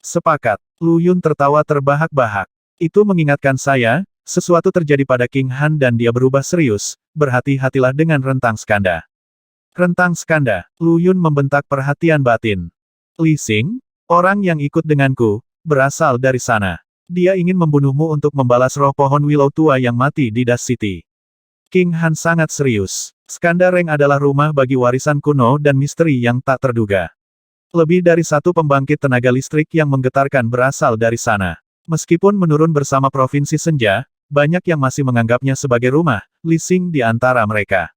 Sepakat. Lu Yun tertawa terbahak-bahak. Itu mengingatkan saya, sesuatu terjadi pada King Han dan dia berubah serius, berhati-hatilah dengan rentang skanda. Rentang skanda, Lu Yun membentak perhatian batin. Li Xing, orang yang ikut denganku, berasal dari sana. Dia ingin membunuhmu untuk membalas roh pohon Willow tua yang mati di Dust City. King Han sangat serius. Skanda Reng adalah rumah bagi warisan kuno dan misteri yang tak terduga. Lebih dari satu pembangkit tenaga listrik yang menggetarkan berasal dari sana. Meskipun menurun bersama Provinsi Senja, banyak yang masih menganggapnya sebagai rumah, Li Xing di antara mereka.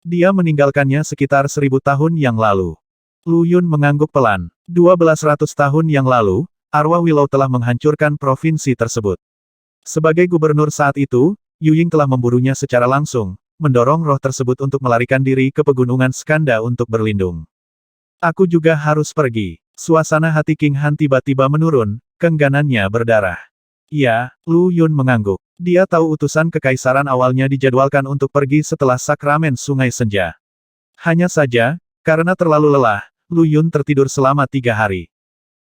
Dia meninggalkannya sekitar 1000 tahun yang lalu. Lu Yun mengangguk pelan. 1200 tahun yang lalu, arwah Willow telah menghancurkan provinsi tersebut. Sebagai gubernur saat itu, Yu Ying telah memburunya secara langsung, mendorong roh tersebut untuk melarikan diri ke pegunungan Skanda untuk berlindung. Aku juga harus pergi. Suasana hati King Han tiba-tiba menurun, kengganannya berdarah. Ya, Lu Yun mengangguk. Dia tahu utusan kekaisaran awalnya dijadwalkan untuk pergi setelah sakramen Sungai Senja. Hanya saja, karena terlalu lelah, Lu Yun tertidur selama 3 hari.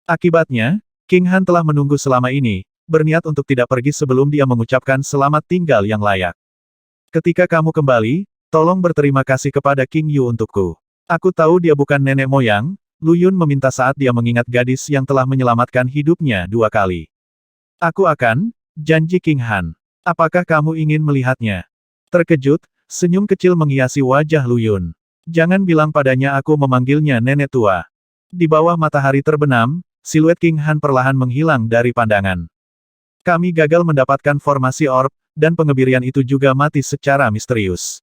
Akibatnya, King Han telah menunggu selama ini, berniat untuk tidak pergi sebelum dia mengucapkan selamat tinggal yang layak. Ketika kamu kembali, tolong berterima kasih kepada King Yu untukku. Aku tahu dia bukan nenek moyang, Lu Yun meminta saat dia mengingat gadis yang telah menyelamatkan hidupnya 2 kali. Aku akan, janji King Han. Apakah kamu ingin melihatnya? Terkejut, senyum kecil menghiasi wajah Lu Yun. Jangan bilang padanya aku memanggilnya nenek tua. Di bawah matahari terbenam, siluet King Han perlahan menghilang dari pandangan. Kami gagal mendapatkan formasi orb, dan pengebirian itu juga mati secara misterius.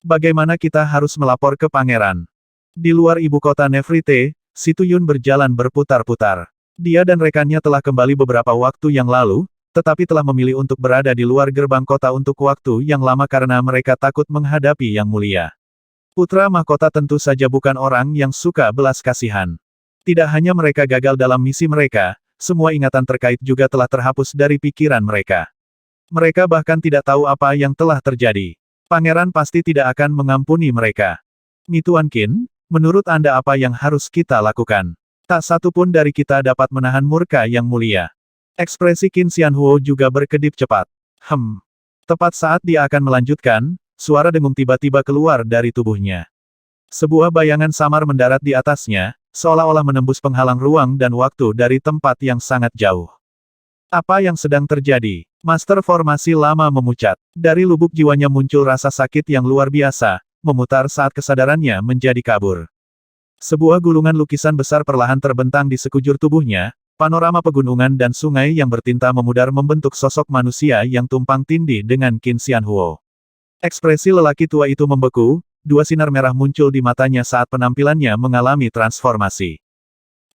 Bagaimana kita harus melapor ke pangeran? Di luar ibu kota Nefrite, Si Tuyun berjalan berputar-putar. Dia dan rekannya telah kembali beberapa waktu yang lalu, tetapi telah memilih untuk berada di luar gerbang kota untuk waktu yang lama karena mereka takut menghadapi Yang Mulia. Putra mahkota tentu saja bukan orang yang suka belas kasihan. Tidak hanya mereka gagal dalam misi mereka, semua ingatan terkait juga telah terhapus dari pikiran mereka. Mereka bahkan tidak tahu apa yang telah terjadi. Pangeran pasti tidak akan mengampuni mereka. Mi Tuan Qin, menurut Anda apa yang harus kita lakukan? Tak satu pun dari kita dapat menahan murka Yang Mulia. Ekspresi Qin Xianhuo juga berkedip cepat. Tepat saat dia akan melanjutkan, suara dengung tiba-tiba keluar dari tubuhnya. Sebuah bayangan samar mendarat di atasnya, seolah-olah menembus penghalang ruang dan waktu dari tempat yang sangat jauh. Apa yang sedang terjadi? Master formasi lama memucat. Dari lubuk jiwanya muncul rasa sakit yang luar biasa, memutar saat kesadarannya menjadi kabur. Sebuah gulungan lukisan besar perlahan terbentang di sekujur tubuhnya, panorama pegunungan dan sungai yang bertinta memudar membentuk sosok manusia yang tumpang tindih dengan Qin Xianhuo. Ekspresi lelaki tua itu membeku, dua sinar merah muncul di matanya saat penampilannya mengalami transformasi.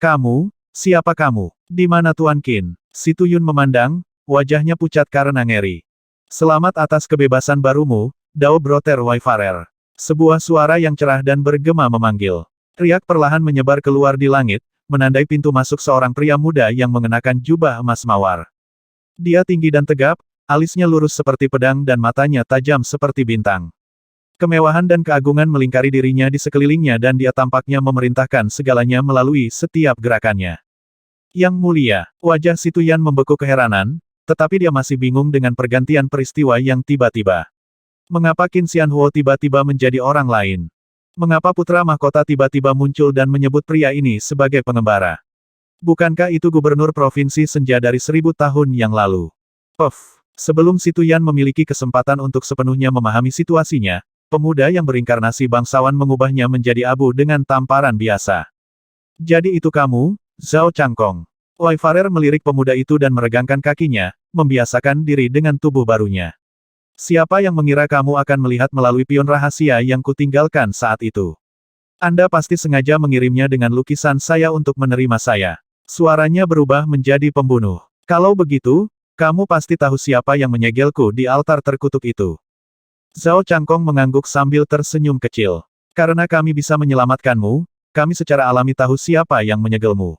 Kamu, siapa kamu? Di mana Tuan Qin? Si Tuyun memandang, wajahnya pucat karena ngeri. Selamat atas kebebasan barumu, Dao Broter Wayfarer. Sebuah suara yang cerah dan bergema memanggil. Riak perlahan menyebar keluar di langit, menandai pintu masuk seorang pria muda yang mengenakan jubah emas mawar. Dia tinggi dan tegap, alisnya lurus seperti pedang dan matanya tajam seperti bintang. Kemewahan dan keagungan melingkari dirinya di sekelilingnya dan dia tampaknya memerintahkan segalanya melalui setiap gerakannya. Yang mulia, wajah si Tuyan membeku keheranan, tetapi dia masih bingung dengan pergantian peristiwa yang tiba-tiba. Mengapa Qin Xianhuo tiba-tiba menjadi orang lain? Mengapa putra mahkota tiba-tiba muncul dan menyebut pria ini sebagai pengembara? Bukankah itu gubernur provinsi senja dari 1000 tahun yang lalu? Sebelum si Tuyan memiliki kesempatan untuk sepenuhnya memahami situasinya, pemuda yang berinkarnasi bangsawan mengubahnya menjadi abu dengan tamparan biasa. Jadi itu kamu, Zhao Changkong. Wayfarer melirik pemuda itu dan meregangkan kakinya, membiasakan diri dengan tubuh barunya. Siapa yang mengira kamu akan melihat melalui pion rahasia yang kutinggalkan saat itu? Anda pasti sengaja mengirimnya dengan lukisan saya untuk menerima saya. Suaranya berubah menjadi pembunuh. Kalau begitu, kamu pasti tahu siapa yang menyegelku di altar terkutuk itu. Zhao Changkong mengangguk sambil tersenyum kecil. Karena kami bisa menyelamatkanmu, kami secara alami tahu siapa yang menyegelmu.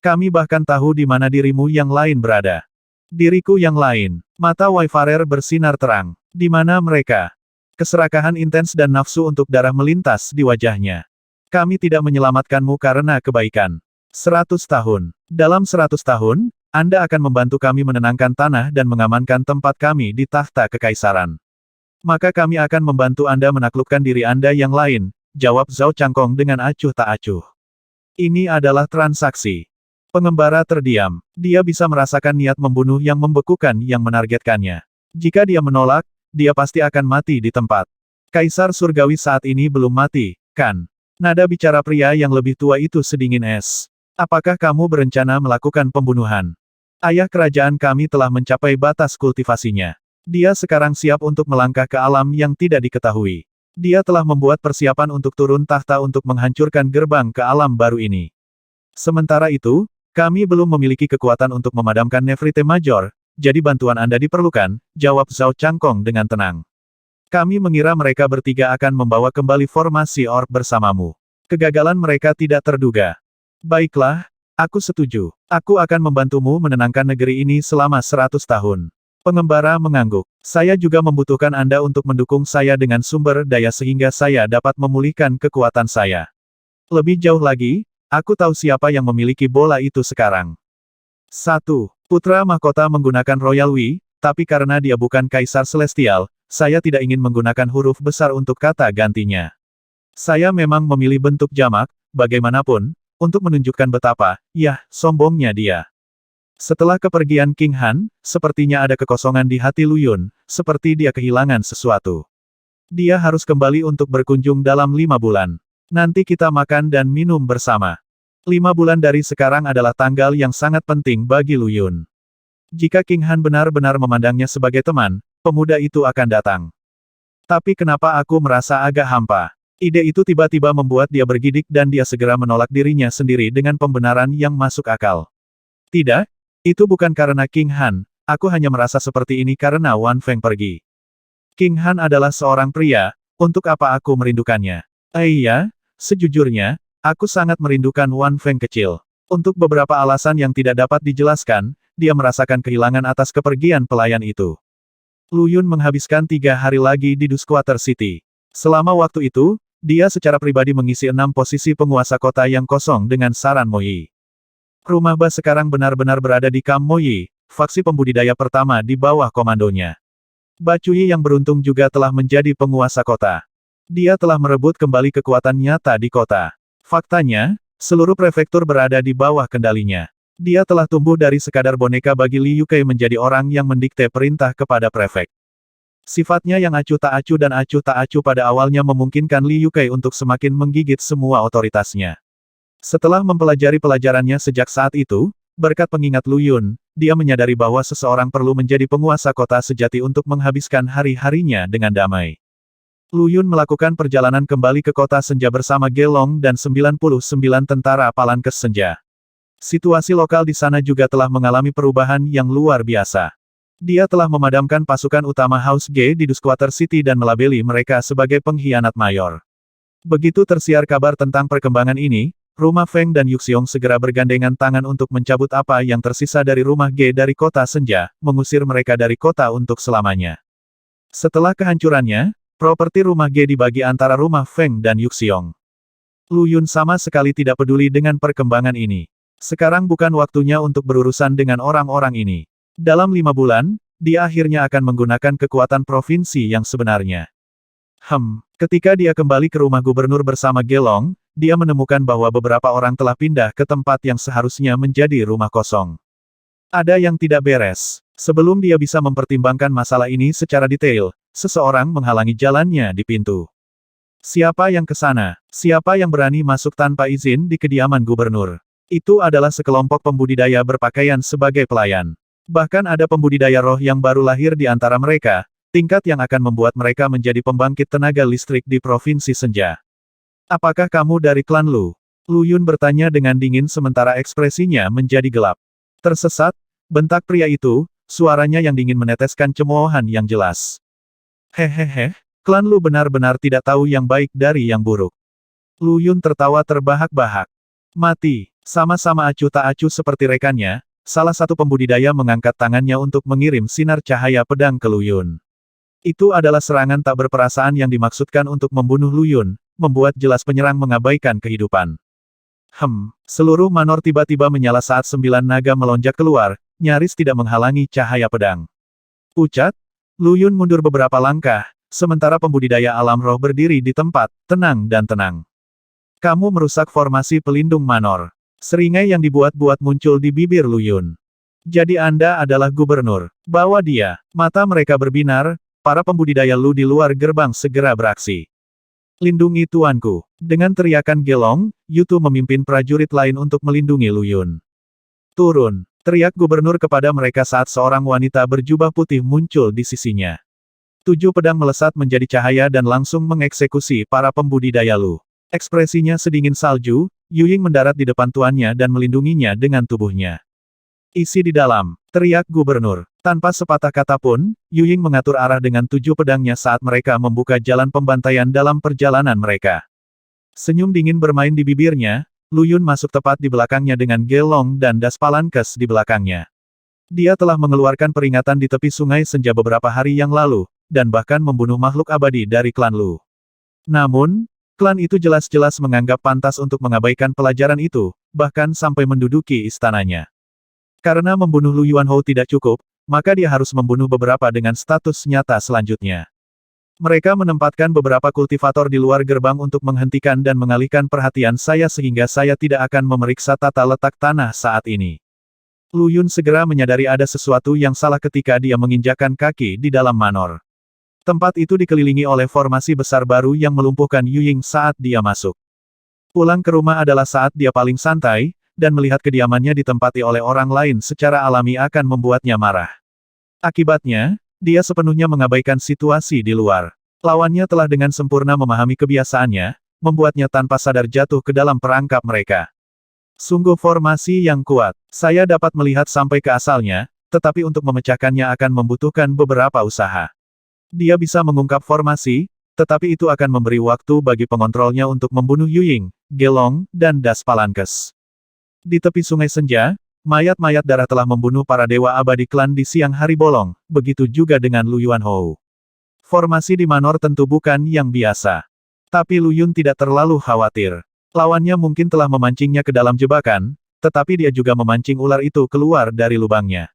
Kami bahkan tahu di mana dirimu yang lain berada. Diriku yang lain. Mata Wayfarer bersinar terang. Di mana mereka? Keserakahan intens dan nafsu untuk darah melintas di wajahnya. Kami tidak menyelamatkanmu karena kebaikan. 100 tahun. Dalam 100 tahun, Anda akan membantu kami menenangkan tanah dan mengamankan tempat kami di tahta kekaisaran. Maka kami akan membantu Anda menaklukkan diri Anda yang lain, jawab Zhao Changkong dengan acuh tak acuh. Ini adalah transaksi. Pengembara terdiam. Dia bisa merasakan niat membunuh yang membekukan yang menargetkannya. Jika dia menolak, dia pasti akan mati di tempat. Kaisar Surgawi saat ini belum mati, kan? Nada bicara pria yang lebih tua itu sedingin es. Apakah kamu berencana melakukan pembunuhan? Ayah kerajaan kami telah mencapai batas kultivasinya. Dia sekarang siap untuk melangkah ke alam yang tidak diketahui. Dia telah membuat persiapan untuk turun tahta untuk menghancurkan gerbang ke alam baru ini. Sementara itu, kami belum memiliki kekuatan untuk memadamkan Nefrite Major, jadi bantuan Anda diperlukan, jawab Zhao Changkong dengan tenang. Kami mengira mereka bertiga akan membawa kembali formasi orb bersamamu. Kegagalan mereka tidak terduga. Baiklah, aku setuju. Aku akan membantumu menenangkan negeri ini selama 100 tahun. Pengembara mengangguk. Saya juga membutuhkan Anda untuk mendukung saya dengan sumber daya sehingga saya dapat memulihkan kekuatan saya. Lebih jauh lagi, aku tahu siapa yang memiliki bola itu sekarang. 1. Putra mahkota menggunakan Royal We, tapi karena dia bukan Kaisar Celestial, saya tidak ingin menggunakan huruf besar untuk kata gantinya. Saya memang memilih bentuk jamak, bagaimanapun, untuk menunjukkan betapa, sombongnya dia. Setelah kepergian King Han, sepertinya ada kekosongan di hati Lu Yun, seperti dia kehilangan sesuatu. Dia harus kembali untuk berkunjung dalam 5 bulan. Nanti kita makan dan minum bersama. 5 bulan dari sekarang adalah tanggal yang sangat penting bagi Lu Yun. Jika King Han benar-benar memandangnya sebagai teman, pemuda itu akan datang. Tapi kenapa aku merasa agak hampa? Ide itu tiba-tiba membuat dia bergidik dan dia segera menolak dirinya sendiri dengan pembenaran yang masuk akal. Tidak, itu bukan karena King Han, aku hanya merasa seperti ini karena Wan Feng pergi. King Han adalah seorang pria, untuk apa aku merindukannya? Iya, sejujurnya, aku sangat merindukan Wan Feng kecil. Untuk beberapa alasan yang tidak dapat dijelaskan, dia merasakan kehilangan atas kepergian pelayan itu. Lu Yun menghabiskan 3 hari lagi di Duskwater City. Selama waktu itu, dia secara pribadi mengisi 6 posisi penguasa kota yang kosong dengan saran Moyi. Rumah Ba sekarang benar-benar berada di Kam Moyi, faksi pembudidaya pertama di bawah komandonya. Ba Cuyi yang beruntung juga telah menjadi penguasa kota. Dia telah merebut kembali kekuatan nyata di kota. Faktanya, seluruh prefektur berada di bawah kendalinya. Dia telah tumbuh dari sekadar boneka bagi Li Yukai menjadi orang yang mendikte perintah kepada prefek. Sifatnya yang acuh tak acuh dan acuh tak acuh pada awalnya memungkinkan Li Yukai untuk semakin menggigit semua otoritasnya. Setelah mempelajari pelajarannya sejak saat itu, berkat pengingat Lu Yun, dia menyadari bahwa seseorang perlu menjadi penguasa kota sejati untuk menghabiskan hari-harinya dengan damai. Lu Yun melakukan perjalanan kembali ke kota senja bersama Gelong dan 99 tentara Palankes Senja. Situasi lokal di sana juga telah mengalami perubahan yang luar biasa. Dia telah memadamkan pasukan utama House G di Duskwater City dan melabeli mereka sebagai pengkhianat mayor. Begitu tersiar kabar tentang perkembangan ini, Rumah Feng dan Yuxiong segera bergandengan tangan untuk mencabut apa yang tersisa dari Rumah G dari kota senja, mengusir mereka dari kota untuk selamanya. Setelah kehancurannya, properti Rumah G dibagi antara Rumah Feng dan Yuxiong. Lu Yun sama sekali tidak peduli dengan perkembangan ini. Sekarang bukan waktunya untuk berurusan dengan orang-orang ini. Dalam 5 bulan, dia akhirnya akan menggunakan kekuatan provinsi yang sebenarnya. Ketika dia kembali ke rumah gubernur bersama Gelong, dia menemukan bahwa beberapa orang telah pindah ke tempat yang seharusnya menjadi rumah kosong. Ada yang tidak beres. Sebelum dia bisa mempertimbangkan masalah ini secara detail, seseorang menghalangi jalannya di pintu. Siapa yang ke sana? Siapa yang berani masuk tanpa izin di kediaman gubernur? Itu adalah sekelompok pembudidaya berpakaian sebagai pelayan. Bahkan ada pembudidaya roh yang baru lahir di antara mereka, tingkat yang akan membuat mereka menjadi pembangkit tenaga listrik di Provinsi Senja. Apakah kamu dari klan Lu? Lu Yun bertanya dengan dingin sementara ekspresinya menjadi gelap. Tersesat, bentak pria itu, suaranya yang dingin meneteskan cemoohan yang jelas. Hehehe, klan Lu benar-benar tidak tahu yang baik dari yang buruk. Lu Yun tertawa terbahak-bahak. Mati. Sama-sama acuh tak acuh seperti rekannya, salah satu pembudidaya mengangkat tangannya untuk mengirim sinar cahaya pedang ke Lu Yun. Itu adalah serangan tak berperasaan yang dimaksudkan untuk membunuh Lu Yun, membuat jelas penyerang mengabaikan kehidupan. Seluruh manor tiba-tiba menyala saat 9 naga melonjak keluar, nyaris tidak menghalangi cahaya pedang. Pucat, Lu Yun mundur beberapa langkah, sementara pembudidaya alam roh berdiri di tempat, tenang dan tenang. Kamu merusak formasi pelindung manor. Seringai yang dibuat-buat muncul di bibir Lu Yun. Jadi Anda adalah gubernur. Bawa dia. Mata mereka berbinar, para pembudidaya Lu di luar gerbang segera beraksi. Lindungi tuanku. Dengan teriakan Gelong, Yutu memimpin prajurit lain untuk melindungi Lu Yun. Turun. Teriak gubernur kepada mereka saat seorang wanita berjubah putih muncul di sisinya. 7 pedang melesat menjadi cahaya dan langsung mengeksekusi para pembudidaya Lu. Ekspresinya sedingin salju, Yuying mendarat di depan tuannya dan melindunginya dengan tubuhnya. Isi di dalam, teriak gubernur. Tanpa sepatah kata pun, Yuying mengatur arah dengan 7 pedangnya saat mereka membuka jalan pembantaian dalam perjalanan mereka. Senyum dingin bermain di bibirnya, Lu Yun masuk tepat di belakangnya dengan Gelong dan Das Palankes di belakangnya. Dia telah mengeluarkan peringatan di tepi sungai senja beberapa hari yang lalu, dan bahkan membunuh makhluk abadi dari klan Lu. Namun, klan itu jelas-jelas menganggap pantas untuk mengabaikan pelajaran itu, bahkan sampai menduduki istananya. Karena membunuh Lu Yuanhou tidak cukup, maka dia harus membunuh beberapa dengan status nyata selanjutnya. Mereka menempatkan beberapa kultivator di luar gerbang untuk menghentikan dan mengalihkan perhatian saya sehingga saya tidak akan memeriksa tata letak tanah saat ini. Lu Yun segera menyadari ada sesuatu yang salah ketika dia menginjakkan kaki di dalam manor. Tempat itu dikelilingi oleh formasi besar baru yang melumpuhkan Yuying saat dia masuk. Pulang ke rumah adalah saat dia paling santai, dan melihat kediamannya ditempati oleh orang lain secara alami akan membuatnya marah. Akibatnya, dia sepenuhnya mengabaikan situasi di luar. Lawannya telah dengan sempurna memahami kebiasaannya, membuatnya tanpa sadar jatuh ke dalam perangkap mereka. Sungguh formasi yang kuat. Saya dapat melihat sampai ke asalnya, tetapi untuk memecahkannya akan membutuhkan beberapa usaha. Dia bisa mengungkap formasi, tetapi itu akan memberi waktu bagi pengontrolnya untuk membunuh Yuying, Gelong, dan Das Palankes. Di tepi sungai senja, mayat-mayat darah telah membunuh para dewa abadi klan di siang hari bolong, begitu juga dengan Lu Yuanhou. Formasi di manor tentu bukan yang biasa. Tapi Lu Yun tidak terlalu khawatir. Lawannya mungkin telah memancingnya ke dalam jebakan, tetapi dia juga memancing ular itu keluar dari lubangnya.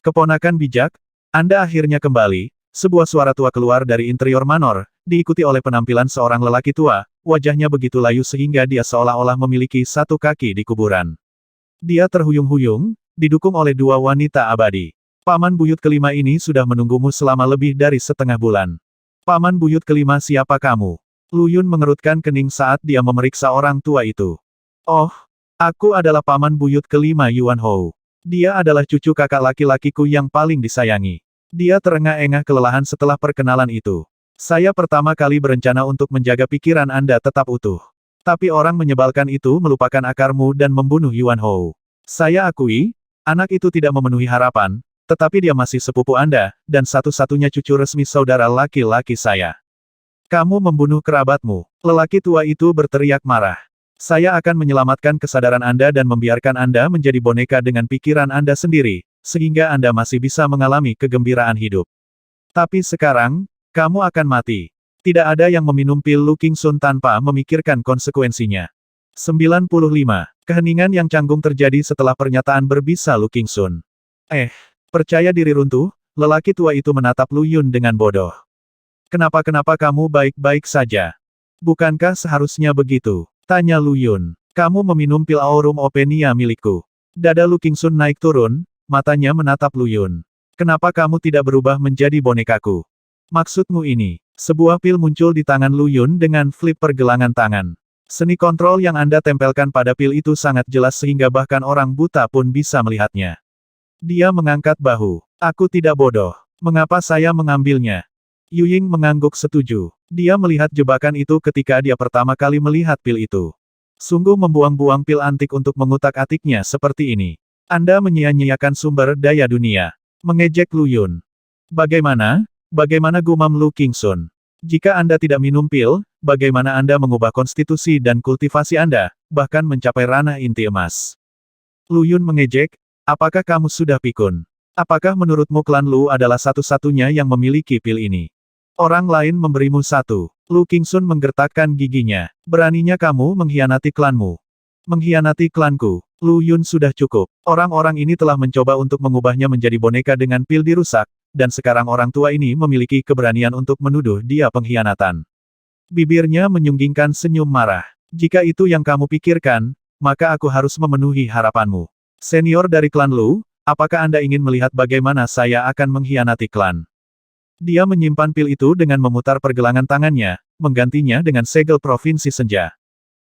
Keponakan bijak, Anda akhirnya kembali. Sebuah suara tua keluar dari interior manor, diikuti oleh penampilan seorang lelaki tua, wajahnya begitu layu sehingga dia seolah-olah memiliki satu kaki di kuburan. Dia terhuyung-huyung, didukung oleh dua wanita abadi. Paman buyut kelima ini sudah menunggumu selama lebih dari setengah bulan. Paman buyut kelima, siapa kamu? Lu Yun mengerutkan kening saat dia memeriksa orang tua itu. Oh, aku adalah paman buyut kelima Yuan Hou. Dia adalah cucu kakak laki-lakiku yang paling disayangi. Dia terengah-engah kelelahan setelah perkenalan itu. Saya pertama kali berencana untuk menjaga pikiran Anda tetap utuh. Tapi orang menyebalkan itu melupakan akarmu dan membunuh Yuan Hou. Saya akui, anak itu tidak memenuhi harapan, tetapi dia masih sepupu Anda, dan satu-satunya cucu resmi saudara laki-laki saya. Kamu membunuh kerabatmu. Lelaki tua itu berteriak marah. Saya akan menyelamatkan kesadaran Anda dan membiarkan Anda menjadi boneka dengan pikiran Anda sendiri, sehingga Anda masih bisa mengalami kegembiraan hidup. Tapi sekarang, kamu akan mati. Tidak ada yang meminum pil Lu Qingxun tanpa memikirkan konsekuensinya. 95. Keheningan yang canggung terjadi setelah pernyataan berbisa Lu Qingxun. Percaya diri runtuh, lelaki tua itu menatap Lu Yun dengan bodoh. Kenapa kamu baik-baik saja? Bukankah seharusnya begitu? Tanya Lu Yun. Kamu meminum pil Aurum Openia milikku. Dada Lu Qingxun naik turun, matanya menatap Lu Yun. Kenapa kamu tidak berubah menjadi bonekaku? Maksudmu ini? Sebuah pil muncul di tangan Lu Yun dengan flip pergelangan tangan. Seni kontrol yang Anda tempelkan pada pil itu sangat jelas sehingga bahkan orang buta pun bisa melihatnya. Dia mengangkat bahu. Aku tidak bodoh. Mengapa saya mengambilnya? Yu Ying mengangguk setuju. Dia melihat jebakan itu ketika dia pertama kali melihat pil itu. Sungguh membuang-buang pil antik untuk mengutak-atiknya seperti ini. Anda menyia-nyiakan sumber daya dunia. Mengejek Lu Yun. Bagaimana gumam Lu Qingxun? Jika Anda tidak minum pil, bagaimana Anda mengubah konstitusi dan kultivasi Anda, bahkan mencapai ranah inti emas? Lu Yun mengejek, apakah kamu sudah pikun? Apakah menurutmu klan Lu adalah satu-satunya yang memiliki pil ini? Orang lain memberimu satu. Lu Qingxun menggertakkan giginya. Beraninya kamu mengkhianati klanmu. Mengkhianati klanku. Lu Yun sudah cukup. Orang-orang ini telah mencoba untuk mengubahnya menjadi boneka dengan pil dirusak, dan sekarang orang tua ini memiliki keberanian untuk menuduh dia pengkhianatan. Bibirnya menyunggingkan senyum marah. Jika itu yang kamu pikirkan, maka aku harus memenuhi harapanmu. Senior dari klan Lu, apakah Anda ingin melihat bagaimana saya akan mengkhianati klan? Dia menyimpan pil itu dengan memutar pergelangan tangannya, menggantinya dengan segel provinsi senja.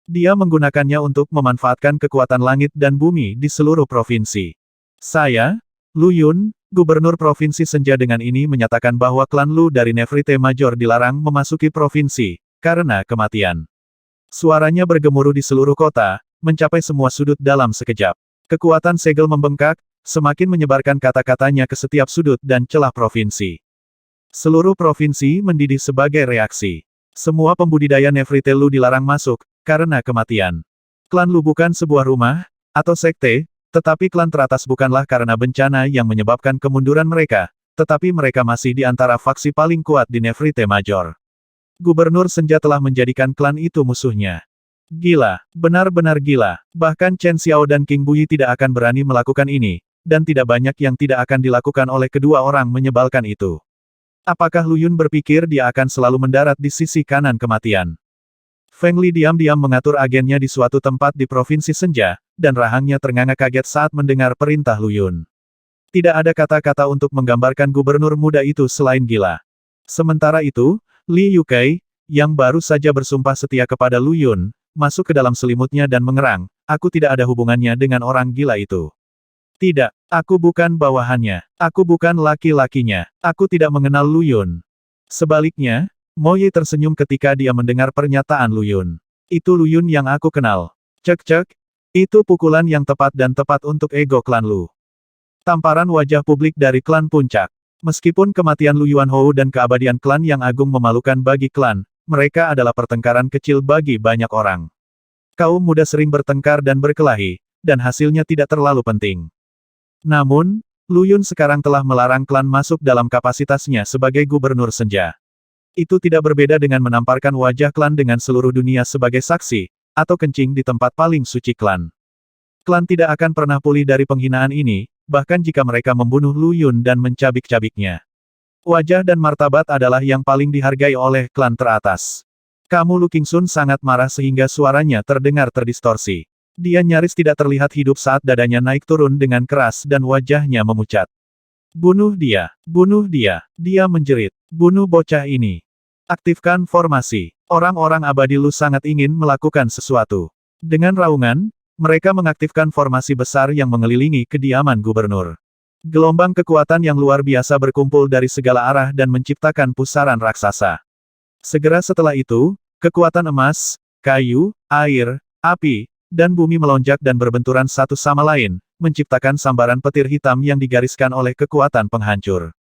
Dia menggunakannya untuk memanfaatkan kekuatan langit dan bumi di seluruh provinsi. Saya, Lu Yun, Gubernur Provinsi Senja dengan ini menyatakan bahwa klan Lu dari Nefertiti Major dilarang memasuki provinsi, karena kematian. Suaranya bergemuruh di seluruh kota, mencapai semua sudut dalam sekejap. Kekuatan segel membengkak, semakin menyebarkan kata-katanya ke setiap sudut dan celah provinsi. Seluruh provinsi mendidih sebagai reaksi. Semua pembudidaya Nefertiti Lu dilarang masuk, karena kematian. Klan Lu bukan sebuah rumah, atau sekte, tetapi klan teratas bukanlah karena bencana yang menyebabkan kemunduran mereka, tetapi mereka masih di antara faksi paling kuat di Nefertiti Major. Gubernur Senja telah menjadikan klan itu musuhnya. Gila, benar-benar gila. Bahkan Chen Xiao dan King Buyi tidak akan berani melakukan ini, dan tidak banyak yang tidak akan dilakukan oleh kedua orang menyebalkan itu. Apakah Lu Yun berpikir dia akan selalu mendarat di sisi kanan kematian? Feng Li diam-diam mengatur agennya di suatu tempat di Provinsi Senja, dan rahangnya ternganga kaget saat mendengar perintah Lu Yun. Tidak ada kata-kata untuk menggambarkan gubernur muda itu selain gila. Sementara itu, Li Yukai, yang baru saja bersumpah setia kepada Lu Yun, masuk ke dalam selimutnya dan mengerang, aku tidak ada hubungannya dengan orang gila itu. Tidak, aku bukan bawahannya. Aku bukan laki-lakinya. Aku tidak mengenal Lu Yun. Sebaliknya, Mo Ye tersenyum ketika dia mendengar pernyataan Lu Yun. Itu Lu Yun yang aku kenal. Cek-cek. Itu pukulan yang tepat dan tepat untuk ego klan Lu. Tamparan wajah publik dari klan puncak. Meskipun kematian Lu Yuanhou dan keabadian klan yang agung memalukan bagi klan, mereka adalah pertengkaran kecil bagi banyak orang. Kaum muda sering bertengkar dan berkelahi, dan hasilnya tidak terlalu penting. Namun, Lu Yun sekarang telah melarang klan masuk dalam kapasitasnya sebagai gubernur senja. Itu tidak berbeda dengan menamparkan wajah klan dengan seluruh dunia sebagai saksi, atau kencing di tempat paling suci klan. Klan tidak akan pernah pulih dari penghinaan ini, bahkan jika mereka membunuh Lu Yun dan mencabik-cabiknya. Wajah dan martabat adalah yang paling dihargai oleh klan teratas. Kamu Lu Qingxun sangat marah sehingga suaranya terdengar terdistorsi. Dia nyaris tidak terlihat hidup saat dadanya naik turun dengan keras dan wajahnya memucat. Bunuh dia! Bunuh dia! Dia menjerit. Bunuh bocah ini! Aktifkan formasi. Orang-orang abadi Lu sangat ingin melakukan sesuatu. Dengan raungan, mereka mengaktifkan formasi besar yang mengelilingi kediaman gubernur. Gelombang kekuatan yang luar biasa berkumpul dari segala arah dan menciptakan pusaran raksasa. Segera setelah itu, kekuatan emas, kayu, air, api, dan bumi melonjak dan berbenturan satu sama lain, menciptakan sambaran petir hitam yang digariskan oleh kekuatan penghancur.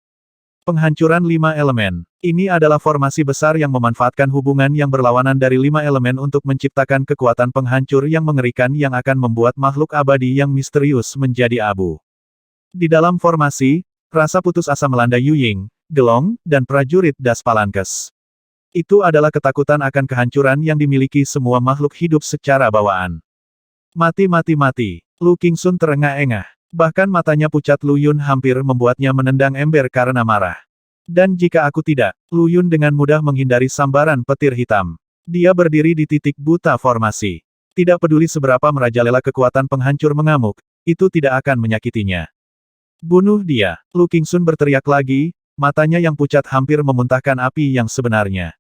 Penghancuran 5 elemen. Ini adalah formasi besar yang memanfaatkan hubungan yang berlawanan dari 5 elemen untuk menciptakan kekuatan penghancur yang mengerikan yang akan membuat makhluk abadi yang misterius menjadi abu. Di dalam formasi, rasa putus asa melanda Yuying, Gelong, dan prajurit Das Palankes. Itu adalah ketakutan akan kehancuran yang dimiliki semua makhluk hidup secara bawaan. Mati mati mati. Lu Qingxun terengah-engah. Bahkan matanya pucat Lu Yun hampir membuatnya menendang ember karena marah. Dan jika aku tidak, Lu Yun dengan mudah menghindari sambaran petir hitam. Dia berdiri di titik buta formasi. Tidak peduli seberapa merajalela kekuatan penghancur mengamuk, itu tidak akan menyakitinya. Bunuh dia! Lu Qingxun berteriak lagi, matanya yang pucat hampir memuntahkan api yang sebenarnya.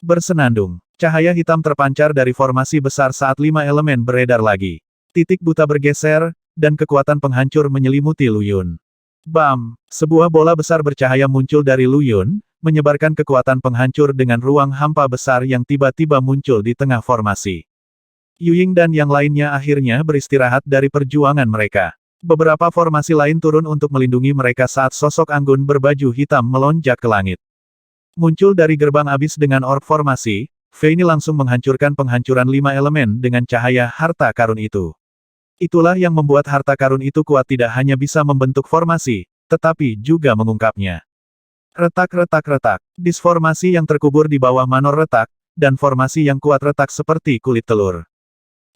Bersenandung. Cahaya hitam terpancar dari formasi besar saat 5 elemen beredar lagi. Titik buta bergeser, dan kekuatan penghancur menyelimuti Lu Yun. Bam! Sebuah bola besar bercahaya muncul dari Lu Yun, menyebarkan kekuatan penghancur dengan ruang hampa besar yang tiba-tiba muncul di tengah formasi. Yuying dan yang lainnya akhirnya beristirahat dari perjuangan mereka. Beberapa formasi lain turun untuk melindungi mereka saat sosok anggun berbaju hitam melonjak ke langit. Muncul dari gerbang abis dengan orb formasi, Fei Ni langsung menghancurkan penghancuran 5 elemen dengan cahaya harta karun itu. Itulah yang membuat harta karun itu kuat tidak hanya bisa membentuk formasi, tetapi juga mengungkapnya. Retak-retak-retak. Disformasi yang terkubur di bawah manor retak, dan formasi yang kuat retak seperti kulit telur.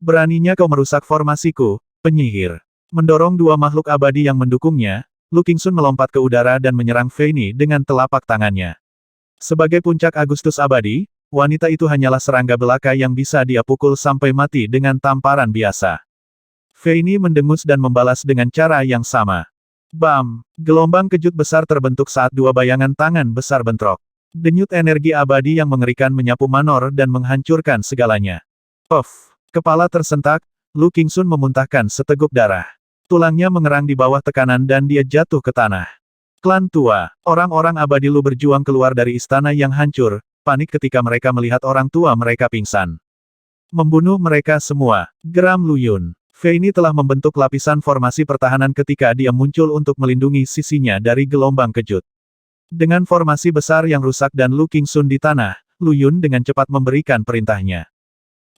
Beraninya kau merusak formasiku, penyihir. Mendorong dua makhluk abadi yang mendukungnya, Lu Qingxun melompat ke udara dan menyerang Fei Ni dengan telapak tangannya. Sebagai puncak Agustus abadi, wanita itu hanyalah serangga belaka yang bisa dia pukul sampai mati dengan tamparan biasa. Fei Ni mendengus dan membalas dengan cara yang sama. Bam! Gelombang kejut besar terbentuk saat dua bayangan tangan besar bentrok. Denyut energi abadi yang mengerikan menyapu manor dan menghancurkan segalanya. Puff! Kepala tersentak, Lu Qingxun memuntahkan seteguk darah. Tulangnya mengerang di bawah tekanan dan dia jatuh ke tanah. Klan tua, orang-orang abadi Lu berjuang keluar dari istana yang hancur, panik ketika mereka melihat orang tua mereka pingsan. Membunuh mereka semua, geram Lu Yun. Fei Ni telah membentuk lapisan formasi pertahanan ketika dia muncul untuk melindungi sisinya dari gelombang kejut. Dengan formasi besar yang rusak dan Lu Qingxun di tanah, Lu Yun dengan cepat memberikan perintahnya.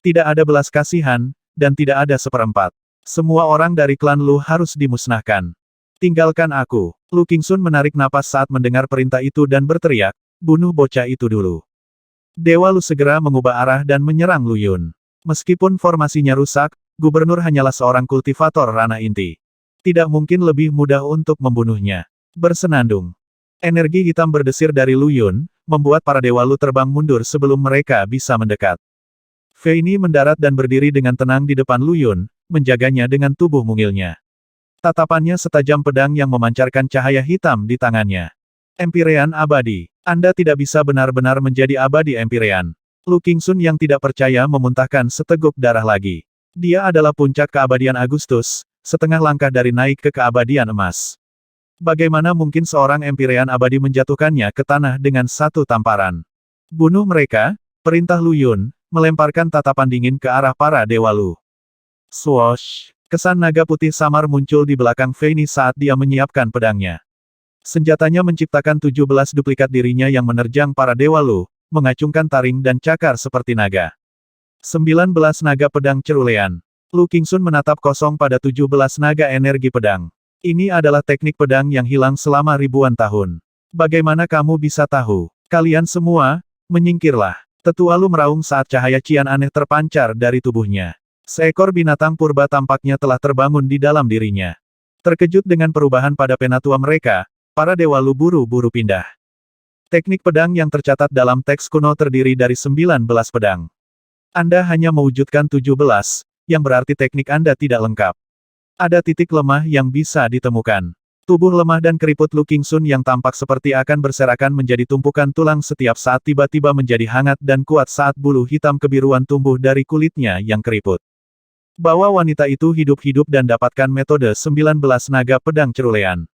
Tidak ada belas kasihan, dan tidak ada seperempat. Semua orang dari klan Lu harus dimusnahkan. Tinggalkan aku. Lu Qingxun menarik napas saat mendengar perintah itu dan berteriak, bunuh bocah itu dulu. Dewa Lu segera mengubah arah dan menyerang Lu Yun. Meskipun formasinya rusak, gubernur hanyalah seorang kultivator ranah inti. Tidak mungkin lebih mudah untuk membunuhnya. Bersenandung. Energi hitam berdesir dari Lu Yun, membuat para dewa Lu terbang mundur sebelum mereka bisa mendekat. Fei Ni mendarat dan berdiri dengan tenang di depan Lu Yun, menjaganya dengan tubuh mungilnya. Tatapannya setajam pedang yang memancarkan cahaya hitam di tangannya. Empyrean abadi. Anda tidak bisa benar-benar menjadi abadi Empyrean. Lu Qingxun yang tidak percaya memuntahkan seteguk darah lagi. Dia adalah puncak keabadian Agustus, setengah langkah dari naik ke keabadian emas. Bagaimana mungkin seorang Empyrean abadi menjatuhkannya ke tanah dengan satu tamparan? Bunuh mereka, perintah Lu Yun, melemparkan tatapan dingin ke arah para dewa Lu. Swoosh! Kesan naga putih samar muncul di belakang Fei Ni saat dia menyiapkan pedangnya. Senjatanya menciptakan 17 duplikat dirinya yang menerjang para dewa Lu, mengacungkan taring dan cakar seperti naga. 19 naga pedang cerulean. Lu Qingxun menatap kosong pada 17 naga energi pedang. Ini adalah teknik pedang yang hilang selama ribuan tahun. Bagaimana kamu bisa tahu? Kalian semua, menyingkirlah. Tetua Lu meraung saat cahaya cian aneh terpancar dari tubuhnya. Seekor binatang purba tampaknya telah terbangun di dalam dirinya. Terkejut dengan perubahan pada penatua mereka, para dewa Lu buru-buru pindah. Teknik pedang yang tercatat dalam teks kuno terdiri dari 19 pedang. Anda hanya mewujudkan 17, yang berarti teknik Anda tidak lengkap. Ada titik lemah yang bisa ditemukan. Tubuh lemah dan keriput Lu Qingxun yang tampak seperti akan berserakan menjadi tumpukan tulang setiap saat tiba-tiba menjadi hangat dan kuat saat bulu hitam kebiruan tumbuh dari kulitnya yang keriput. Bawa wanita itu hidup-hidup dan dapatkan metode 19 naga pedang cerulean.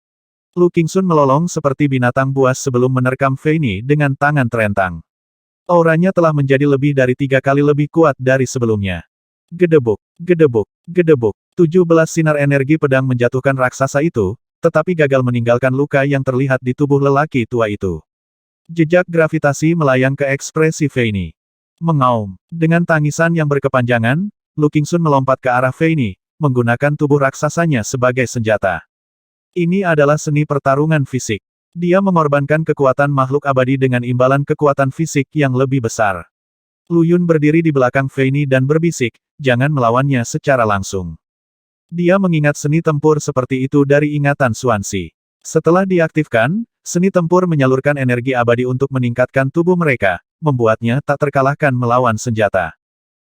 Lu Qingxun melolong seperti binatang buas sebelum menerkam Fei Ni dengan tangan terentang. Auranya telah menjadi lebih dari 3 kali lebih kuat dari sebelumnya. Gedebuk, gedebuk, gedebuk. 17 sinar energi pedang menjatuhkan raksasa itu, tetapi gagal meninggalkan luka yang terlihat di tubuh lelaki tua itu. Jejak gravitasi melayang ke ekspresi Fei Ni. Mengaum. Dengan tangisan yang berkepanjangan, Lu Qingxun melompat ke arah Fei Ni, menggunakan tubuh raksasanya sebagai senjata. Ini adalah seni pertarungan fisik. Dia mengorbankan kekuatan makhluk abadi dengan imbalan kekuatan fisik yang lebih besar. Lu Yun berdiri di belakang Fei Ni dan berbisik, jangan melawannya secara langsung. Dia mengingat seni tempur seperti itu dari ingatan Xuanxi. Setelah diaktifkan, seni tempur menyalurkan energi abadi untuk meningkatkan tubuh mereka, membuatnya tak terkalahkan melawan senjata.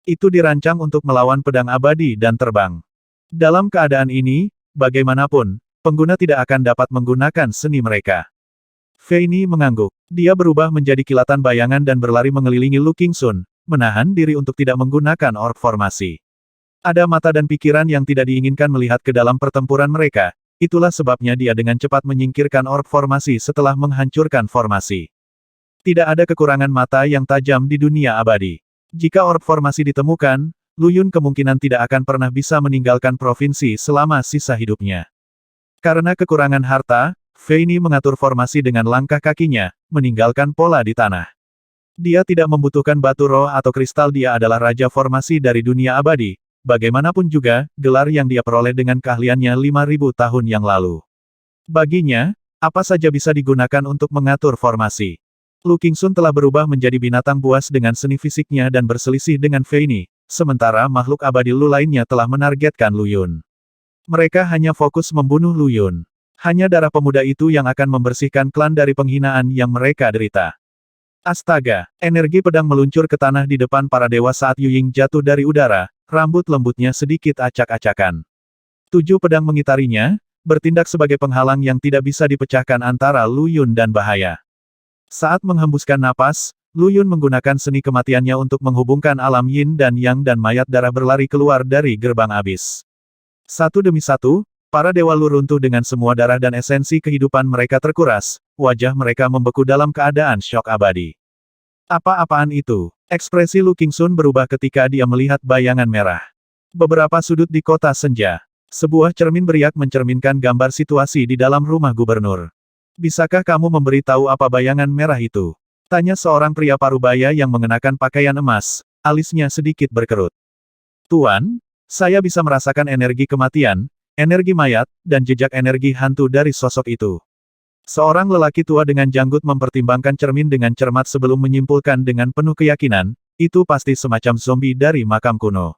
Itu dirancang untuk melawan pedang abadi dan terbang. Dalam keadaan ini, bagaimanapun, pengguna tidak akan dapat menggunakan seni mereka. Fei Ni mengangguk. Dia berubah menjadi kilatan bayangan dan berlari mengelilingi Lu Qingxun, menahan diri untuk tidak menggunakan orb formasi. Ada mata dan pikiran yang tidak diinginkan melihat ke dalam pertempuran mereka, itulah sebabnya dia dengan cepat menyingkirkan orb formasi setelah menghancurkan formasi. Tidak ada kekurangan mata yang tajam di dunia abadi. Jika orb formasi ditemukan, Lu Yun kemungkinan tidak akan pernah bisa meninggalkan provinsi selama sisa hidupnya. Karena kekurangan harta, Fei Ni mengatur formasi dengan langkah kakinya, meninggalkan pola di tanah. Dia tidak membutuhkan batu roh atau kristal, dia adalah raja formasi dari dunia abadi. Bagaimanapun juga, gelar yang dia peroleh dengan keahliannya 5.000 tahun yang lalu. Baginya, apa saja bisa digunakan untuk mengatur formasi. Lu Qingxun telah berubah menjadi binatang buas dengan seni fisiknya dan berselisih dengan Fei Ni, sementara makhluk abadi Lu lainnya telah menargetkan Lu Yun. Mereka hanya fokus membunuh Lu Yun. Hanya darah pemuda itu yang akan membersihkan klan dari penghinaan yang mereka derita. Astaga, energi pedang meluncur ke tanah di depan para dewa saat Yu Ying jatuh dari udara, rambut lembutnya sedikit acak-acakan. 7 pedang mengitarinya, bertindak sebagai penghalang yang tidak bisa dipecahkan antara Lu Yun dan bahaya. Saat menghembuskan napas, Lu Yun menggunakan seni kematiannya untuk menghubungkan alam yin dan yang dan mayat darah berlari keluar dari gerbang abis. Satu demi satu, para dewa Lu runtuh dengan semua darah dan esensi kehidupan mereka terkuras, wajah mereka membeku dalam keadaan syok abadi. Apa-apaan itu? Ekspresi Lu Qingxun berubah ketika dia melihat bayangan merah. Beberapa sudut di kota senja. Sebuah cermin beriak mencerminkan gambar situasi di dalam rumah gubernur. Bisakah kamu memberi tahu apa bayangan merah itu? Tanya seorang pria parubaya yang mengenakan pakaian emas, alisnya sedikit berkerut. Tuan, saya bisa merasakan energi kematian, energi mayat, dan jejak energi hantu dari sosok itu. Seorang lelaki tua dengan janggut mempertimbangkan cermin dengan cermat sebelum menyimpulkan dengan penuh keyakinan, itu pasti semacam zombie dari makam kuno.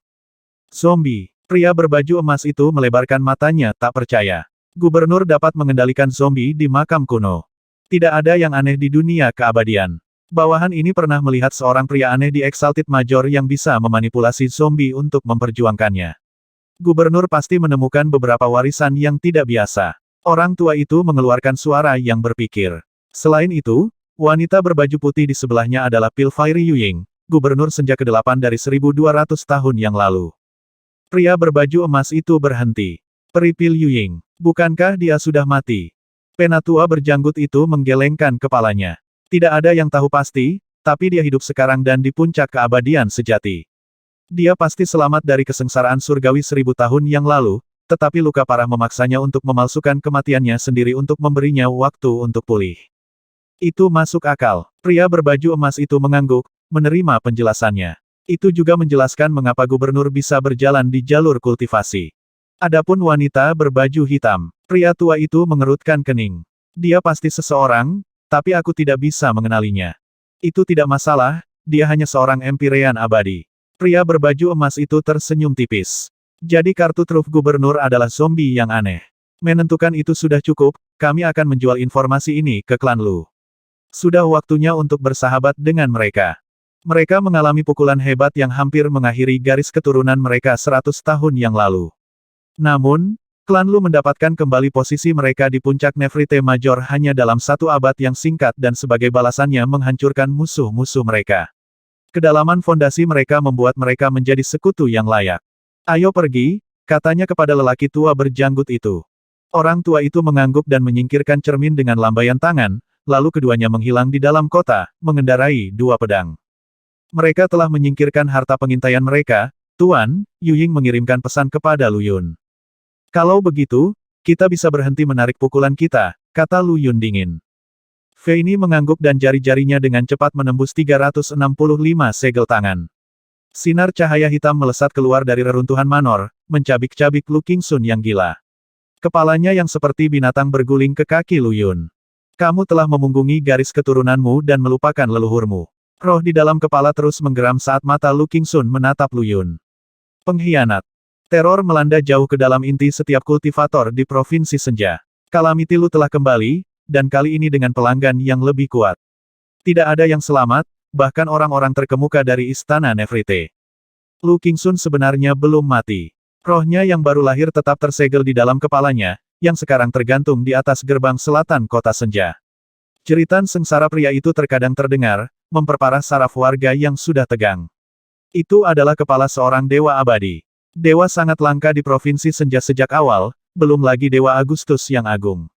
Zombie. Pria berbaju emas itu melebarkan matanya tak percaya. Gubernur dapat mengendalikan zombie di makam kuno. Tidak ada yang aneh di dunia keabadian. Bawahan ini pernah melihat seorang pria aneh di Exalted Major yang bisa memanipulasi zombie untuk memperjuangkannya. Gubernur pasti menemukan beberapa warisan yang tidak biasa. Orang tua itu mengeluarkan suara yang berpikir. Selain itu, wanita berbaju putih di sebelahnya adalah Pilfire Yu Ying, gubernur senja ke-8 dari 1200 tahun yang lalu. Pria berbaju emas itu berhenti. Peripil Yu Ying. Bukankah dia sudah mati? Penatua berjanggut itu menggelengkan kepalanya. Tidak ada yang tahu pasti, tapi dia hidup sekarang dan di puncak keabadian sejati. Dia pasti selamat dari kesengsaraan surgawi 1000 tahun yang lalu, tetapi luka parah memaksanya untuk memalsukan kematiannya sendiri untuk memberinya waktu untuk pulih. Itu masuk akal. Pria berbaju emas itu mengangguk, menerima penjelasannya. Itu juga menjelaskan mengapa gubernur bisa berjalan di jalur kultivasi. Adapun wanita berbaju hitam, pria tua itu mengerutkan kening. Dia pasti seseorang, tapi aku tidak bisa mengenalinya. Itu tidak masalah, dia hanya seorang Empyrean abadi. Pria berbaju emas itu tersenyum tipis. Jadi kartu truf gubernur adalah zombie yang aneh. Menentukan itu sudah cukup, kami akan menjual informasi ini ke klan Lu. Sudah waktunya untuk bersahabat dengan mereka. Mereka mengalami pukulan hebat yang hampir mengakhiri garis keturunan mereka 100 tahun yang lalu. Namun, klan Lu mendapatkan kembali posisi mereka di puncak Nefrite Major hanya dalam satu abad yang singkat dan sebagai balasannya menghancurkan musuh-musuh mereka. Kedalaman fondasi mereka membuat mereka menjadi sekutu yang layak. Ayo pergi, katanya kepada lelaki tua berjanggut itu. Orang tua itu mengangguk dan menyingkirkan cermin dengan lambaian tangan, lalu keduanya menghilang di dalam kota, mengendarai dua pedang. Mereka telah menyingkirkan harta pengintaian mereka, Tuan, Yuying mengirimkan pesan kepada Lu Yun. Kalau begitu, kita bisa berhenti menarik pukulan kita, kata Lu Yun dingin. Fei Ni mengangguk dan jari-jarinya dengan cepat menembus 365 segel tangan. Sinar cahaya hitam melesat keluar dari reruntuhan manor, mencabik-cabik Lu Qingxun yang gila. Kepalanya yang seperti binatang berguling ke kaki Lu Yun. Kamu telah memunggungi garis keturunanmu dan melupakan leluhurmu. Roh di dalam kepala terus menggeram saat mata Lu Qingxun menatap Lu Yun. Pengkhianat. Teror melanda jauh ke dalam inti setiap kultivator di Provinsi Senja. Calamity Lu telah kembali, dan kali ini dengan pelanggan yang lebih kuat. Tidak ada yang selamat, bahkan orang-orang terkemuka dari Istana Nefrite. Lu Qingxun sebenarnya belum mati. Rohnya yang baru lahir tetap tersegel di dalam kepalanya, yang sekarang tergantung di atas gerbang selatan kota Senja. Jeritan sengsara pria itu terkadang terdengar, memperparah saraf warga yang sudah tegang. Itu adalah kepala seorang dewa abadi. Dewa sangat langka di Provinsi Senja sejak awal, belum lagi Dewa Agustus yang agung.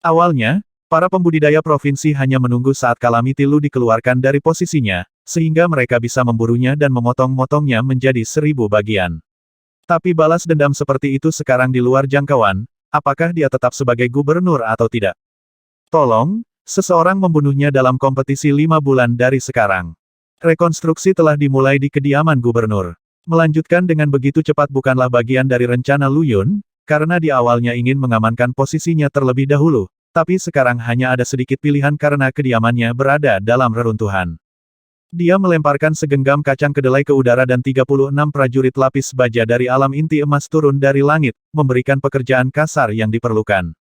Awalnya, para pembudidaya provinsi hanya menunggu saat Calamity Lu dikeluarkan dari posisinya, sehingga mereka bisa memburunya dan memotong-motongnya menjadi 1000 bagian. Tapi balas dendam seperti itu sekarang di luar jangkauan, apakah dia tetap sebagai gubernur atau tidak? Tolong, seseorang membunuhnya dalam kompetisi 5 bulan dari sekarang. Rekonstruksi telah dimulai di kediaman gubernur. Melanjutkan dengan begitu cepat bukanlah bagian dari rencana Lu Yun, karena di awalnya ingin mengamankan posisinya terlebih dahulu, tapi sekarang hanya ada sedikit pilihan karena kediamannya berada dalam reruntuhan. Dia melemparkan segenggam kacang kedelai ke udara dan 36 prajurit lapis baja dari alam inti emas turun dari langit, memberikan pekerjaan kasar yang diperlukan.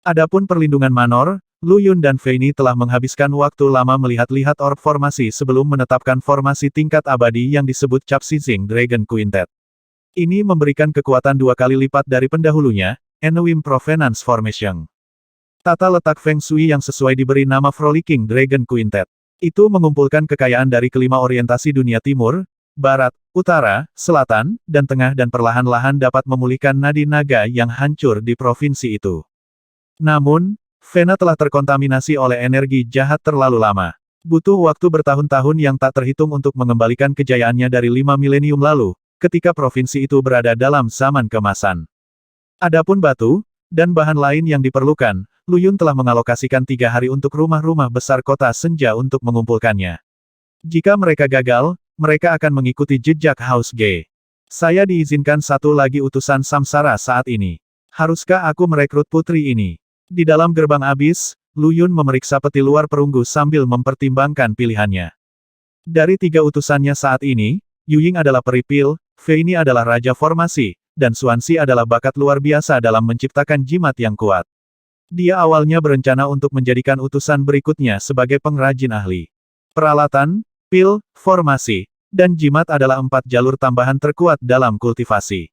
Adapun perlindungan Manor, Lu Yun dan Fei Ni telah menghabiskan waktu lama melihat-lihat orb formasi sebelum menetapkan formasi tingkat abadi yang disebut Cap Sizing Dragon Quintet. Ini memberikan kekuatan 2 kali lipat dari pendahulunya, Enuim Provenance Formation. Tata letak Feng Shui yang sesuai diberi nama Frolicking Dragon Quintet. Itu mengumpulkan kekayaan dari kelima orientasi dunia timur, barat, utara, selatan, dan tengah dan perlahan-lahan dapat memulihkan nadi naga yang hancur di provinsi itu. Namun, Vena telah terkontaminasi oleh energi jahat terlalu lama. Butuh waktu bertahun-tahun yang tak terhitung untuk mengembalikan kejayaannya dari 5 milenium lalu, ketika provinsi itu berada dalam zaman kemasan. Adapun batu, dan bahan lain yang diperlukan, Lu Yun telah mengalokasikan 3 hari untuk rumah-rumah besar kota Senja untuk mengumpulkannya. Jika mereka gagal, mereka akan mengikuti jejak House Ge. Saya diizinkan satu lagi utusan samsara saat ini. Haruskah aku merekrut putri ini? Di dalam gerbang abis, Lu Yun memeriksa peti luar perunggu sambil mempertimbangkan pilihannya. Dari 3 utusannya saat ini, Yuying adalah peripil, Fei Ni adalah raja formasi, dan Xuanxi adalah bakat luar biasa dalam menciptakan jimat yang kuat. Dia awalnya berencana untuk menjadikan utusan berikutnya sebagai pengrajin ahli. Peralatan, pil, formasi, dan jimat adalah 4 jalur tambahan terkuat dalam kultivasi.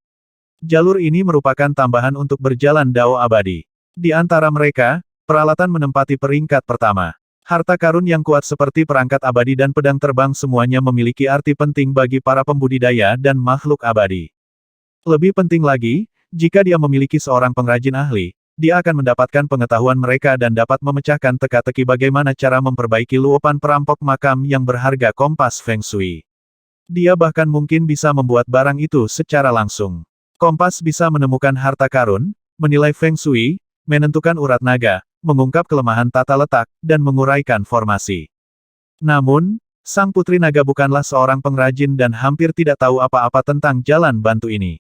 Jalur ini merupakan tambahan untuk berjalan Dao abadi. Di antara mereka, peralatan menempati peringkat pertama. Harta karun yang kuat seperti perangkat abadi dan pedang terbang semuanya memiliki arti penting bagi para pembudidaya dan makhluk abadi. Lebih penting lagi, jika dia memiliki seorang pengrajin ahli, dia akan mendapatkan pengetahuan mereka dan dapat memecahkan teka-teki bagaimana cara memperbaiki luopan perampok makam yang berharga kompas Feng Shui. Dia bahkan mungkin bisa membuat barang itu secara langsung. Kompas bisa menemukan harta karun, menilai Feng Shui, menentukan urat naga, mengungkap kelemahan tata letak, dan menguraikan formasi. Namun, sang putri naga bukanlah seorang pengrajin dan hampir tidak tahu apa-apa tentang jalan bantu ini.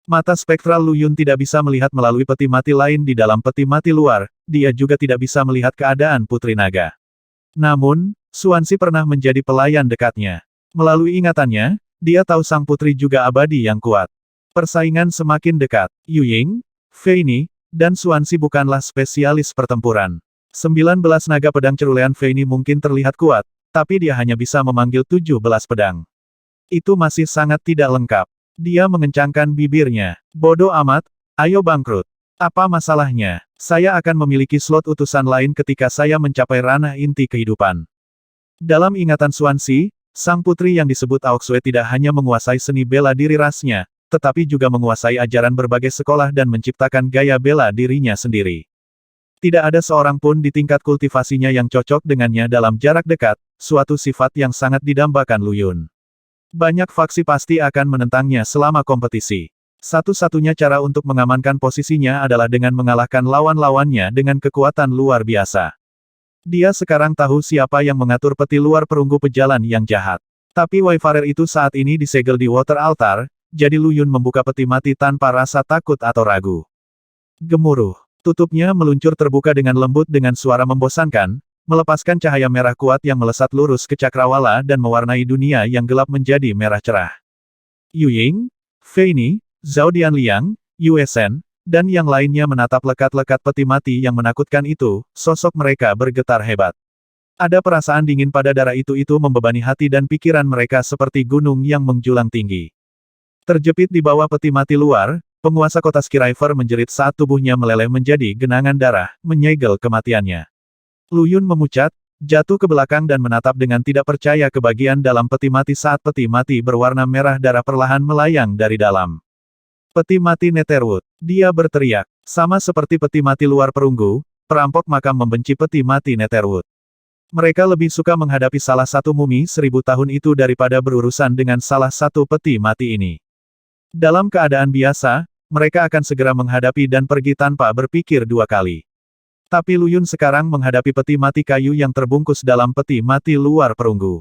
Mata spektral Lu Yun tidak bisa melihat melalui peti mati lain di dalam peti mati luar, dia juga tidak bisa melihat keadaan putri naga. Namun, Xuanxi pernah menjadi pelayan dekatnya. Melalui ingatannya, dia tahu sang putri juga abadi yang kuat. Persaingan semakin dekat. Yuying, Fei Ni, dan Xuanxi bukanlah spesialis pertempuran. 19 naga pedang cerulean Fei Ni mungkin terlihat kuat, tapi dia hanya bisa memanggil 17 pedang. Itu masih sangat tidak lengkap. Dia mengencangkan bibirnya. Bodoh amat, ayo bangkrut. Apa masalahnya? Saya akan memiliki slot utusan lain ketika saya mencapai ranah inti kehidupan. Dalam ingatan Xuanxi, sang putri yang disebut Aoxue tidak hanya menguasai seni bela diri rasnya, tetapi juga menguasai ajaran berbagai sekolah dan menciptakan gaya bela dirinya sendiri. Tidak ada seorang pun di tingkat kultivasinya yang cocok dengannya dalam jarak dekat, suatu sifat yang sangat didambakan Lu Yun. Banyak faksi pasti akan menentangnya selama kompetisi. Satu-satunya cara untuk mengamankan posisinya adalah dengan mengalahkan lawan-lawannya dengan kekuatan luar biasa. Dia sekarang tahu siapa yang mengatur peti luar perunggu pejalan yang jahat. Tapi Wayfarer itu saat ini disegel di Water Altar, jadi Lu Yun membuka peti mati tanpa rasa takut atau ragu. Gemuruh. Tutupnya meluncur terbuka dengan lembut dengan suara membosankan, melepaskan cahaya merah kuat yang melesat lurus ke cakrawala dan mewarnai dunia yang gelap menjadi merah cerah. Yu Ying, Fei Ni, Zhao Dianliang, Yue Shen, dan yang lainnya menatap lekat-lekat peti mati yang menakutkan itu, sosok mereka bergetar hebat. Ada perasaan dingin pada darah itu membebani hati dan pikiran mereka seperti gunung yang menjulang tinggi. Terjepit di bawah peti mati luar, penguasa kota Skyriver menjerit saat tubuhnya meleleh menjadi genangan darah, menyegel kematiannya. Lu Yun memucat, jatuh ke belakang dan menatap dengan tidak percaya ke bagian dalam peti mati saat peti mati berwarna merah darah perlahan melayang dari dalam. Peti mati Netherwood. Dia berteriak. Sama seperti peti mati luar perunggu, perampok makam membenci peti mati Netherwood. Mereka lebih suka menghadapi salah satu mumi 1000 tahun itu daripada berurusan dengan salah satu peti mati ini. Dalam keadaan biasa, mereka akan segera menghadapi dan pergi tanpa berpikir dua kali. Tapi Lu Yun sekarang menghadapi peti mati kayu yang terbungkus dalam peti mati luar perunggu.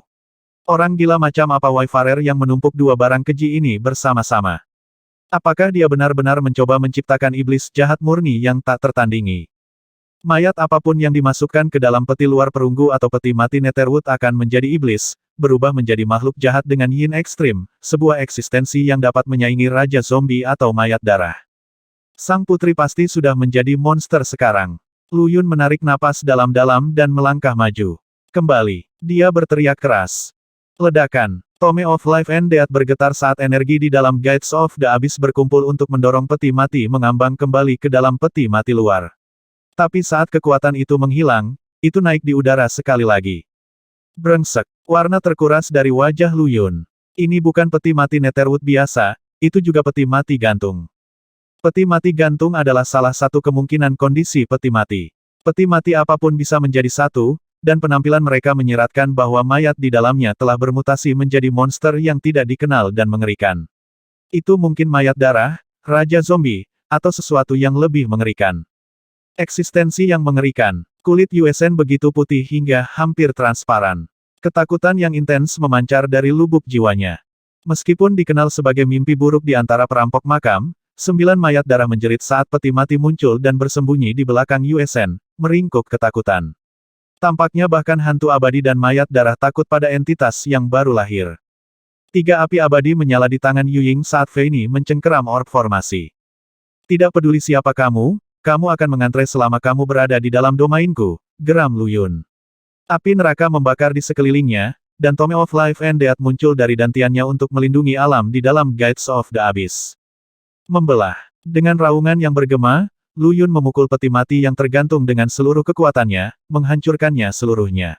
Orang gila macam apa Wayfarer yang menumpuk dua barang keji ini bersama-sama? Apakah dia benar-benar mencoba menciptakan iblis jahat murni yang tak tertandingi? Mayat apapun yang dimasukkan ke dalam peti luar perunggu atau peti mati Netherwood akan menjadi iblis, berubah menjadi makhluk jahat dengan yin ekstrim, sebuah eksistensi yang dapat menyaingi raja zombie atau mayat darah. Sang putri pasti sudah menjadi monster sekarang. Lu Yun menarik napas dalam-dalam dan melangkah maju. Kembali, dia berteriak keras. Ledakan. Tome of Life and Death bergetar saat energi di dalam Gates of the Abyss berkumpul untuk mendorong peti mati mengambang kembali ke dalam peti mati luar. Tapi saat kekuatan itu menghilang, itu naik di udara sekali lagi. Brengsek. Warna terkuras dari wajah Lu Yun. Ini bukan peti mati Netherwood biasa, itu juga peti mati gantung. Peti mati gantung adalah salah satu kemungkinan kondisi peti mati. Peti mati apapun bisa menjadi satu, dan penampilan mereka menyiratkan bahwa mayat di dalamnya telah bermutasi menjadi monster yang tidak dikenal dan mengerikan. Itu mungkin mayat darah, raja zombie, atau sesuatu yang lebih mengerikan. Eksistensi yang mengerikan. Kulit Yue Shen begitu putih hingga hampir transparan. Ketakutan yang intens memancar dari lubuk jiwanya. Meskipun dikenal sebagai mimpi buruk di antara perampok makam, 9 mayat darah menjerit saat peti mati muncul dan bersembunyi di belakang Yue Shen, meringkuk ketakutan. Tampaknya bahkan hantu abadi dan mayat darah takut pada entitas yang baru lahir. 3 api abadi menyala di tangan Yu Ying saat Fei Ni mencengkeram orb formasi. Tidak peduli siapa kamu akan mengantre selama kamu berada di dalam domainku, geram Lu Yun. Api neraka membakar di sekelilingnya, dan Tome of Life and Death muncul dari dantiannya untuk melindungi alam di dalam Gates of the Abyss. Membelah. Dengan raungan yang bergema, Lu Yun memukul peti mati yang tergantung dengan seluruh kekuatannya, menghancurkannya seluruhnya.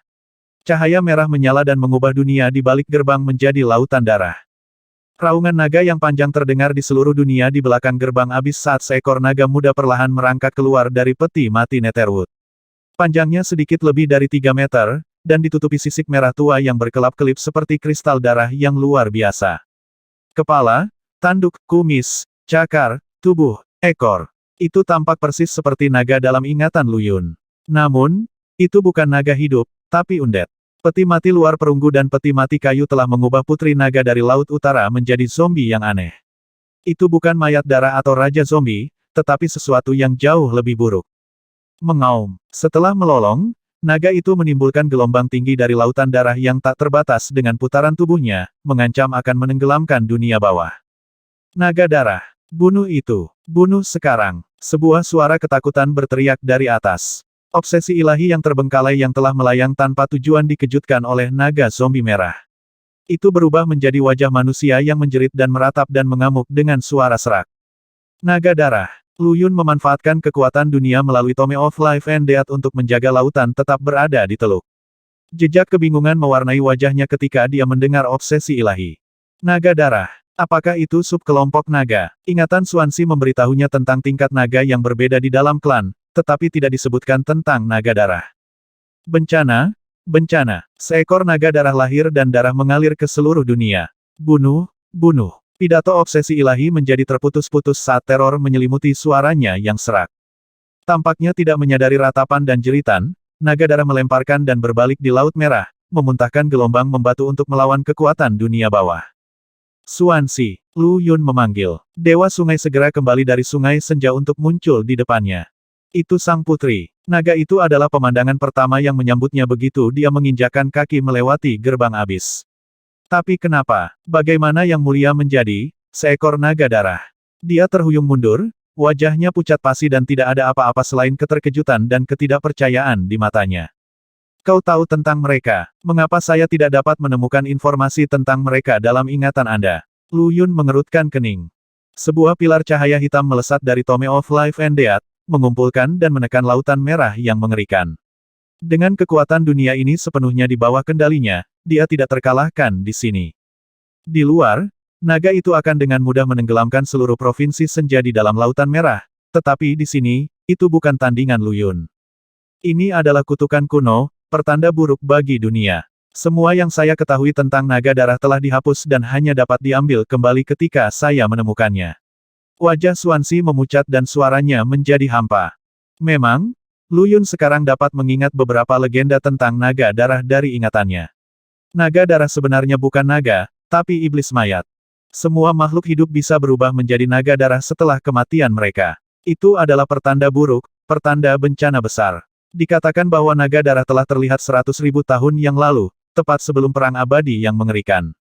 Cahaya merah menyala dan mengubah dunia di balik gerbang menjadi lautan darah. Raungan naga yang panjang terdengar di seluruh dunia di belakang gerbang abis saat seekor naga muda perlahan merangkak keluar dari peti mati Netherwood. Panjangnya sedikit lebih dari 3 meter, dan ditutupi sisik merah tua yang berkelap-kelip seperti kristal darah yang luar biasa. Kepala, tanduk, kumis, cakar, tubuh, ekor. Itu tampak persis seperti naga dalam ingatan Lu Yun. Namun, itu bukan naga hidup, tapi undead. Peti mati luar perunggu dan peti mati kayu telah mengubah putri naga dari Laut Utara menjadi zombie yang aneh. Itu bukan mayat darah atau raja zombie, tetapi sesuatu yang jauh lebih buruk. Mengaum. Setelah melolong, naga itu menimbulkan gelombang tinggi dari lautan darah yang tak terbatas dengan putaran tubuhnya, mengancam akan menenggelamkan dunia bawah. Naga darah. Bunuh itu. Bunuh sekarang. Sebuah suara ketakutan berteriak dari atas. Obsesi ilahi yang terbengkalai yang telah melayang tanpa tujuan dikejutkan oleh naga zombie merah. Itu berubah menjadi wajah manusia yang menjerit dan meratap dan mengamuk dengan suara serak. Naga darah. Lu Yun memanfaatkan kekuatan dunia melalui Tome of Life and Death untuk menjaga lautan tetap berada di teluk. Jejak kebingungan mewarnai wajahnya ketika dia mendengar obsesi ilahi. Naga darah. Apakah itu subkelompok naga? Ingatan Xuanxi memberitahunya tentang tingkat naga yang berbeda di dalam klan, tetapi tidak disebutkan tentang naga darah. Bencana, bencana. Seekor naga darah lahir dan darah mengalir ke seluruh dunia. Bunuh, bunuh. Pidato obsesi ilahi menjadi terputus-putus saat teror menyelimuti suaranya yang serak. Tampaknya tidak menyadari ratapan dan jeritan, naga darah melemparkan dan berbalik di Laut Merah, memuntahkan gelombang membatu untuk melawan kekuatan dunia bawah. Xuanxi, Lu Yun memanggil. Dewa sungai segera kembali dari sungai senja untuk muncul di depannya. Itu sang putri. Naga itu adalah pemandangan pertama yang menyambutnya begitu dia menginjakkan kaki melewati gerbang abis. Tapi kenapa? Bagaimana yang mulia menjadi seekor naga darah? Dia terhuyung mundur, wajahnya pucat pasi dan tidak ada apa-apa selain keterkejutan dan ketidakpercayaan di matanya. Kau tahu tentang mereka. Mengapa saya tidak dapat menemukan informasi tentang mereka dalam ingatan Anda? Lu Yun mengerutkan kening. Sebuah pilar cahaya hitam melesat dari Tome of Life and Death, mengumpulkan dan menekan lautan merah yang mengerikan. Dengan kekuatan dunia ini sepenuhnya di bawah kendalinya, dia tidak terkalahkan di sini. Di luar, naga itu akan dengan mudah menenggelamkan seluruh provinsi senja di dalam lautan merah, tetapi di sini, itu bukan tandingan Lu Yun. Ini adalah kutukan kuno, pertanda buruk bagi dunia. Semua yang saya ketahui tentang naga darah telah dihapus dan hanya dapat diambil kembali ketika saya menemukannya. Wajah Xuanxi memucat dan suaranya menjadi hampa. Memang, Lu Yun sekarang dapat mengingat beberapa legenda tentang naga darah dari ingatannya. Naga darah sebenarnya bukan naga, tapi iblis mayat. Semua makhluk hidup bisa berubah menjadi naga darah setelah kematian mereka. Itu adalah pertanda buruk, pertanda bencana besar. Dikatakan bahwa naga darah telah terlihat 100.000 tahun yang lalu, tepat sebelum perang abadi yang mengerikan.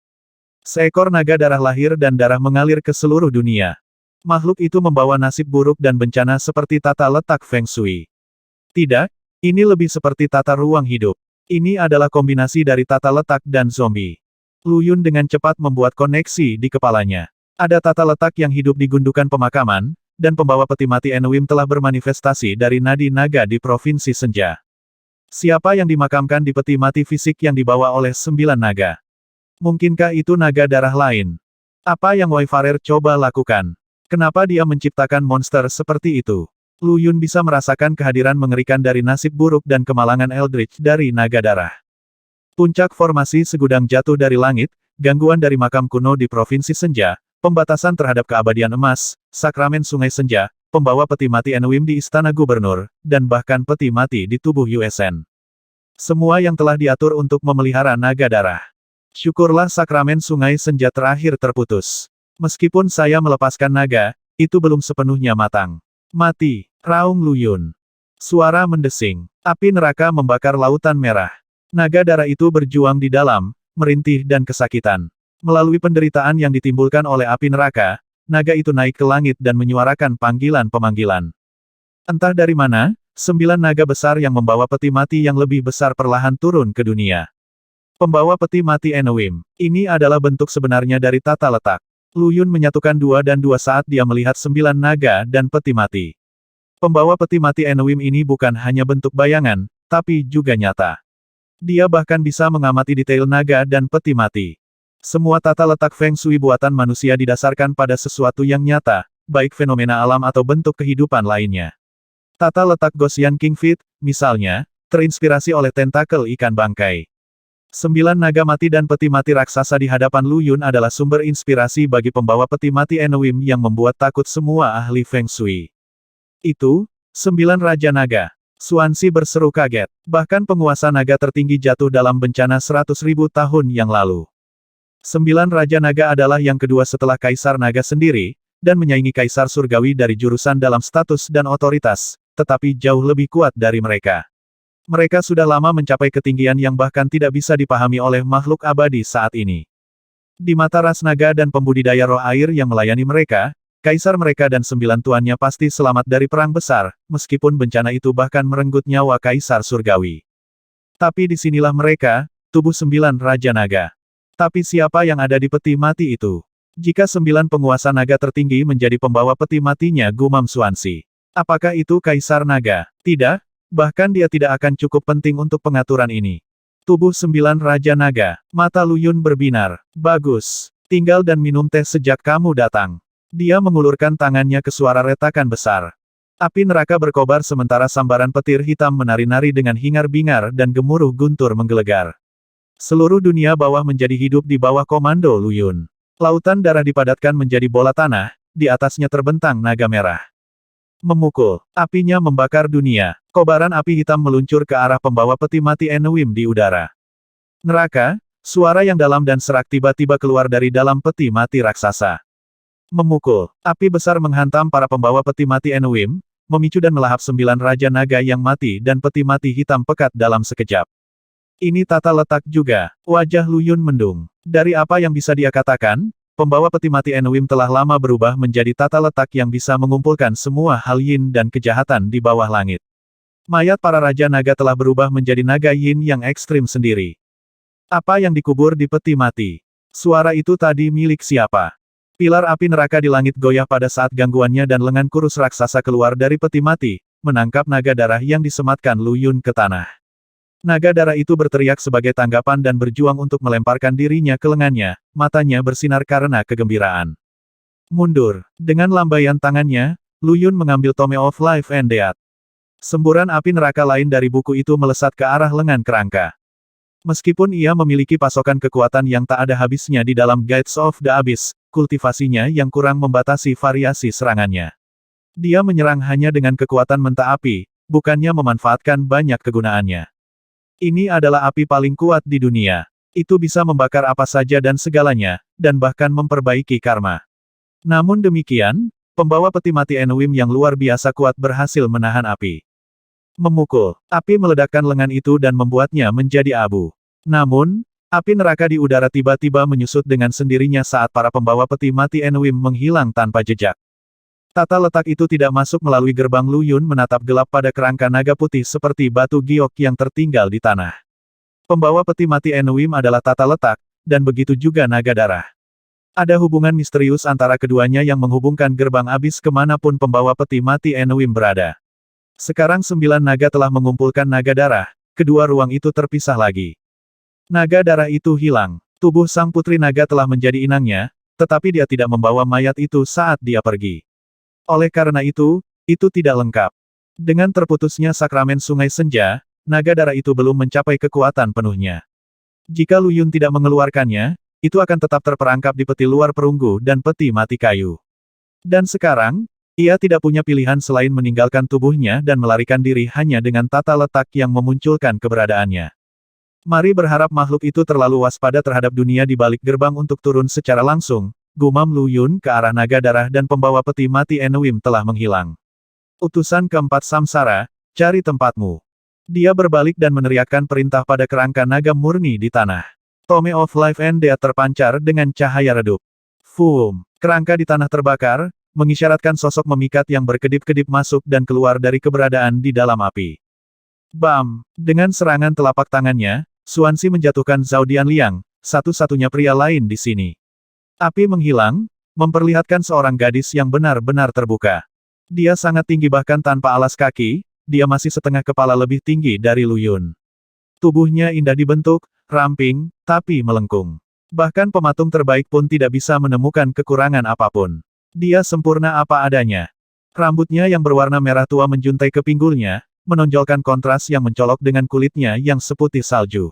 Seekor naga darah lahir dan darah mengalir ke seluruh dunia. Makhluk itu membawa nasib buruk dan bencana seperti tata letak Feng Shui. Tidak, ini lebih seperti tata ruang hidup. Ini adalah kombinasi dari tata letak dan zombie. Lu Yun dengan cepat membuat koneksi di kepalanya. Ada tata letak yang hidup di gundukan pemakaman, dan pembawa peti mati Enwim telah bermanifestasi dari nadi naga di Provinsi Senja. Siapa yang dimakamkan di peti mati fisik yang dibawa oleh 9 naga? Mungkinkah itu naga darah lain? Apa yang Wayfarer coba lakukan? Kenapa dia menciptakan monster seperti itu? Lu Yun bisa merasakan kehadiran mengerikan dari nasib buruk dan kemalangan Eldritch dari naga darah. Puncak formasi segudang jatuh dari langit, gangguan dari makam kuno di Provinsi Senja, pembatasan terhadap keabadian emas, sakramen sungai senja, pembawa peti mati Enwim di Istana Gubernur, dan bahkan peti mati di tubuh USN. Semua yang telah diatur untuk memelihara naga darah. Syukurlah sakramen sungai senja terakhir terputus. Meskipun saya melepaskan naga, itu belum sepenuhnya matang. Mati, raung Lu Yun. Suara mendesing. Api neraka membakar lautan merah. Naga darah itu berjuang di dalam, merintih dan kesakitan. Melalui penderitaan yang ditimbulkan oleh api neraka, naga itu naik ke langit dan menyuarakan panggilan-pemanggilan. Entah dari mana, 9 naga besar yang membawa peti mati yang lebih besar perlahan turun ke dunia. Pembawa peti mati Enwim. Ini adalah bentuk sebenarnya dari tata letak. Lu Yun menyatukan 2 dan 2 saat dia melihat 9 naga dan peti mati. Pembawa peti mati Enwim ini bukan hanya bentuk bayangan, tapi juga nyata. Dia bahkan bisa mengamati detail naga dan peti mati. Semua tata letak Feng Shui buatan manusia didasarkan pada sesuatu yang nyata, baik fenomena alam atau bentuk kehidupan lainnya. Tata letak Gosyan Kingfit, misalnya, terinspirasi oleh tentakel ikan bangkai. 9 naga mati dan peti mati raksasa di hadapan Lu Yun adalah sumber inspirasi bagi pembawa peti mati Enwim yang membuat takut semua ahli Feng Shui. Itu, 9 Raja Naga. Xuanxi berseru kaget. Bahkan penguasa naga tertinggi jatuh dalam bencana 100.000 tahun yang lalu. 9 Raja Naga adalah yang kedua setelah Kaisar Naga sendiri, dan menyaingi Kaisar Surgawi dari jurusan dalam status dan otoritas, tetapi jauh lebih kuat dari mereka. Mereka sudah lama mencapai ketinggian yang bahkan tidak bisa dipahami oleh makhluk abadi saat ini. Di mata ras naga dan pembudidaya roh air yang melayani mereka, kaisar mereka dan 9 tuannya pasti selamat dari perang besar, meskipun bencana itu bahkan merenggut nyawa kaisar surgawi. Tapi disinilah mereka, tubuh 9 Raja Naga. Tapi siapa yang ada di peti mati itu? Jika 9 penguasa naga tertinggi menjadi pembawa peti matinya, gumam Xuanzi. Apakah itu Kaisar Naga? Tidak, bahkan dia tidak akan cukup penting untuk pengaturan ini. Tubuh 9 Raja Naga. Mata Lu Yun berbinar. Bagus. Tinggal dan minum teh sejak kamu datang. Dia mengulurkan tangannya ke suara retakan besar. Api neraka berkobar sementara sambaran petir hitam menari-nari dengan hingar-bingar dan gemuruh guntur menggelegar. Seluruh dunia bawah menjadi hidup di bawah komando Lu Yun. Lautan darah dipadatkan menjadi bola tanah, di atasnya terbentang naga merah. Memukul. Apinya membakar dunia. Kobaran api hitam meluncur ke arah pembawa peti mati Enuim di udara. Neraka, suara yang dalam dan serak tiba-tiba keluar dari dalam peti mati raksasa. Memukul. Api besar menghantam para pembawa peti mati Enuim, memicu dan melahap 9 Raja Naga yang mati dan peti mati hitam pekat dalam sekejap. Ini tata letak juga. Wajah Lu Yun mendung. Dari apa yang bisa dia katakan, pembawa peti mati Enuim telah lama berubah menjadi tata letak yang bisa mengumpulkan semua hal yin dan kejahatan di bawah langit. Mayat para Raja Naga telah berubah menjadi naga yin yang ekstrim sendiri. Apa yang dikubur di peti mati? Suara itu tadi milik siapa? Pilar api neraka di langit goyah pada saat gangguannya dan lengan kurus raksasa keluar dari peti mati, menangkap naga darah yang disematkan Lu Yun ke tanah. Naga darah itu berteriak sebagai tanggapan dan berjuang untuk melemparkan dirinya ke lengannya, matanya bersinar karena kegembiraan. Mundur. Dengan lambaian tangannya, Lu Yun mengambil Tome of Life and Death. Semburan api neraka lain dari buku itu melesat ke arah lengan kerangka. Meskipun ia memiliki pasokan kekuatan yang tak ada habisnya di dalam Gates of the Abyss, kultivasinya yang kurang membatasi variasi serangannya. Dia menyerang hanya dengan kekuatan menta api, bukannya memanfaatkan banyak kegunaannya. Ini adalah api paling kuat di dunia. Itu bisa membakar apa saja dan segalanya, dan bahkan memperbaiki karma. Namun demikian, pembawa peti mati Enuim yang luar biasa kuat berhasil menahan api. Memukul. Api meledakkan lengan itu dan membuatnya menjadi abu. Namun, api neraka di udara tiba-tiba menyusut dengan sendirinya saat para pembawa peti mati Enuim menghilang tanpa jejak. Tata letak itu tidak masuk melalui gerbang. Lu Yun menatap gelap pada kerangka naga putih seperti batu giok yang tertinggal di tanah. Pembawa peti mati Enuim adalah tata letak, dan begitu juga naga darah. Ada hubungan misterius antara keduanya yang menghubungkan gerbang abis kemanapun pembawa peti mati Enuim berada. Sekarang 9 naga telah mengumpulkan naga darah, kedua ruang itu terpisah lagi. Naga darah itu hilang. Tubuh sang putri naga telah menjadi inangnya, tetapi dia tidak membawa mayat itu saat dia pergi. Oleh karena itu tidak lengkap. Dengan terputusnya sakramen Sungai Senja, naga darah itu belum mencapai kekuatan penuhnya. Jika Lu Yun tidak mengeluarkannya, itu akan tetap terperangkap di peti luar perunggu dan peti mati kayu. Dan sekarang, ia tidak punya pilihan selain meninggalkan tubuhnya dan melarikan diri hanya dengan tata letak yang memunculkan keberadaannya. Mari berharap makhluk itu terlalu waspada terhadap dunia di balik gerbang untuk turun secara langsung, gumam Lu Yun ke arah naga darah dan pembawa peti mati Enuim telah menghilang. Utusan keempat Samsara, cari tempatmu. Dia berbalik dan meneriakkan perintah pada kerangka naga murni di tanah. Tome of Life and Death terpancar dengan cahaya redup. Fuum. Kerangka di tanah terbakar, mengisyaratkan sosok memikat yang berkedip-kedip masuk dan keluar dari keberadaan di dalam api. Bam! Dengan serangan telapak tangannya, Xuanzi menjatuhkan Zhao Dianliang, satu-satunya pria lain di sini. Api menghilang, memperlihatkan seorang gadis yang benar-benar terbuka. Dia sangat tinggi bahkan tanpa alas kaki, dia masih setengah kepala lebih tinggi dari Lu Yun. Tubuhnya indah dibentuk, ramping, tapi melengkung. Bahkan pematung terbaik pun tidak bisa menemukan kekurangan apapun. Dia sempurna apa adanya. Rambutnya yang berwarna merah tua menjuntai ke pinggulnya, menonjolkan kontras yang mencolok dengan kulitnya yang seputih salju.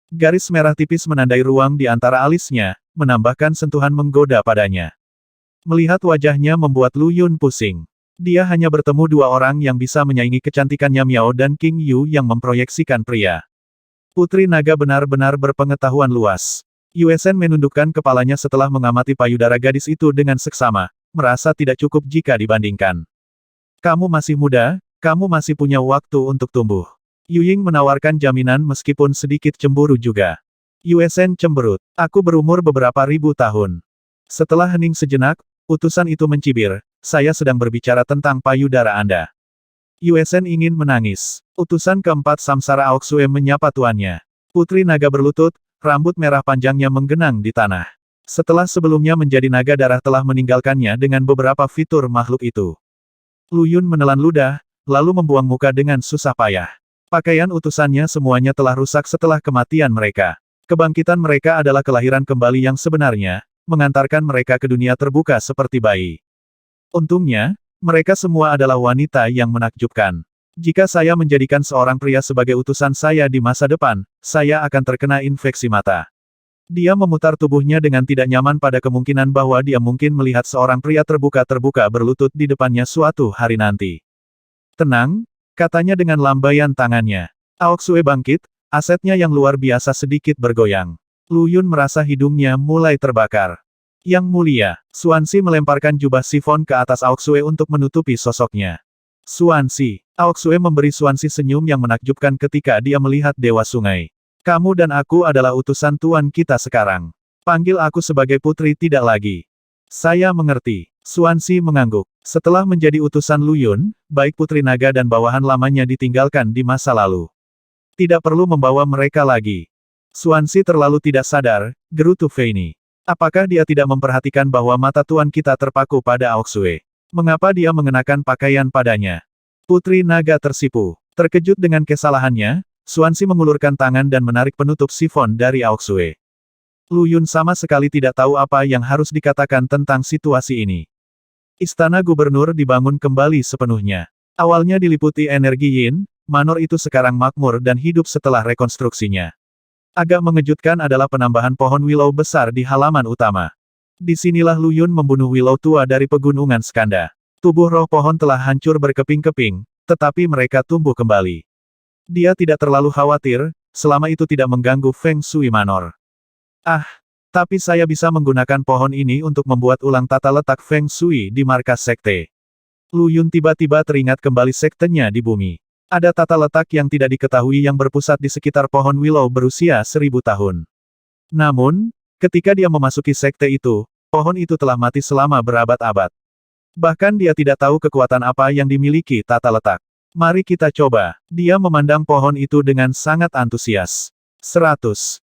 Garis merah tipis menandai ruang di antara alisnya, menambahkan sentuhan menggoda padanya. Melihat wajahnya membuat Lu Yun pusing. Dia hanya bertemu dua orang yang bisa menyaingi kecantikannya Miao dan King Yu yang memproyeksikan pria. Putri naga benar-benar berpengetahuan luas. Yuesen menundukkan kepalanya setelah mengamati payudara gadis itu dengan seksama, merasa tidak cukup jika dibandingkan. Kamu masih muda, kamu masih punya waktu untuk tumbuh. Yu Ying menawarkan jaminan meskipun sedikit cemburu juga. Yuesen cemberut. Aku berumur beberapa ribu tahun. Setelah hening sejenak, Utusan itu mencibir, saya sedang berbicara tentang payudara Anda. Yue Shen ingin menangis. Utusan keempat Samsara Aoksue menyapa tuannya. Putri naga berlutut, rambut merah panjangnya menggenang di tanah. Setelah sebelumnya menjadi naga darah telah meninggalkannya dengan beberapa fitur makhluk itu. Lu Yun menelan ludah, lalu membuang muka dengan susah payah. Pakaian utusannya semuanya telah rusak setelah kematian mereka. Kebangkitan mereka adalah kelahiran kembali yang sebenarnya, mengantarkan mereka ke dunia terbuka seperti bayi. Untungnya, mereka semua adalah wanita yang menakjubkan. Jika saya menjadikan seorang pria sebagai utusan saya di masa depan, saya akan terkena infeksi mata. Dia memutar tubuhnya dengan tidak nyaman pada kemungkinan bahwa dia mungkin melihat seorang pria terbuka-terbuka berlutut di depannya suatu hari nanti. Tenang, katanya dengan lambaian tangannya. Aoksue bangkit, asetnya yang luar biasa sedikit bergoyang. Lu Yun merasa hidungnya mulai terbakar. Yang mulia, Xuanxi melemparkan jubah sifon ke atas Aoksue untuk menutupi sosoknya. Xuanxi. Aoksue memberi Xuanxi senyum yang menakjubkan ketika dia melihat Dewa Sungai. Kamu dan aku adalah utusan tuan kita sekarang. Panggil aku sebagai putri tidak lagi. Saya mengerti. Xuanxi mengangguk. Setelah menjadi utusan Lu Yun, baik putri naga dan bawahan lamanya ditinggalkan di masa lalu. Tidak perlu membawa mereka lagi. Xuanxi terlalu tidak sadar, gerutu Feini. Apakah dia tidak memperhatikan bahwa mata tuan kita terpaku pada Aoksue? Mengapa dia mengenakan pakaian padanya? Putri naga tersipu. Terkejut dengan kesalahannya, Xuanxi mengulurkan tangan dan menarik penutup sifon dari Aoksue. Lu Yun sama sekali tidak tahu apa yang harus dikatakan tentang situasi ini. Istana gubernur dibangun kembali sepenuhnya. Awalnya diliputi energi yin, manor itu sekarang makmur dan hidup setelah rekonstruksinya. Agak mengejutkan adalah penambahan pohon willow besar di halaman utama. Disinilah Lu Yun membunuh willow tua dari pegunungan Skanda. Tubuh roh pohon telah hancur berkeping-keping, tetapi mereka tumbuh kembali. Dia tidak terlalu khawatir, selama itu tidak mengganggu Feng Shui Manor. Ah, tapi saya bisa menggunakan pohon ini untuk membuat ulang tata letak Feng Shui di markas sekte. Lu Yun tiba-tiba teringat kembali sektenya di bumi. Ada tata letak yang tidak diketahui yang berpusat di sekitar pohon willow berusia 1000 tahun. Namun, ketika dia memasuki sekte itu, pohon itu telah mati selama berabad-abad. Bahkan dia tidak tahu kekuatan apa yang dimiliki tata letak. Mari kita coba. Dia memandang pohon itu dengan sangat antusias. 100.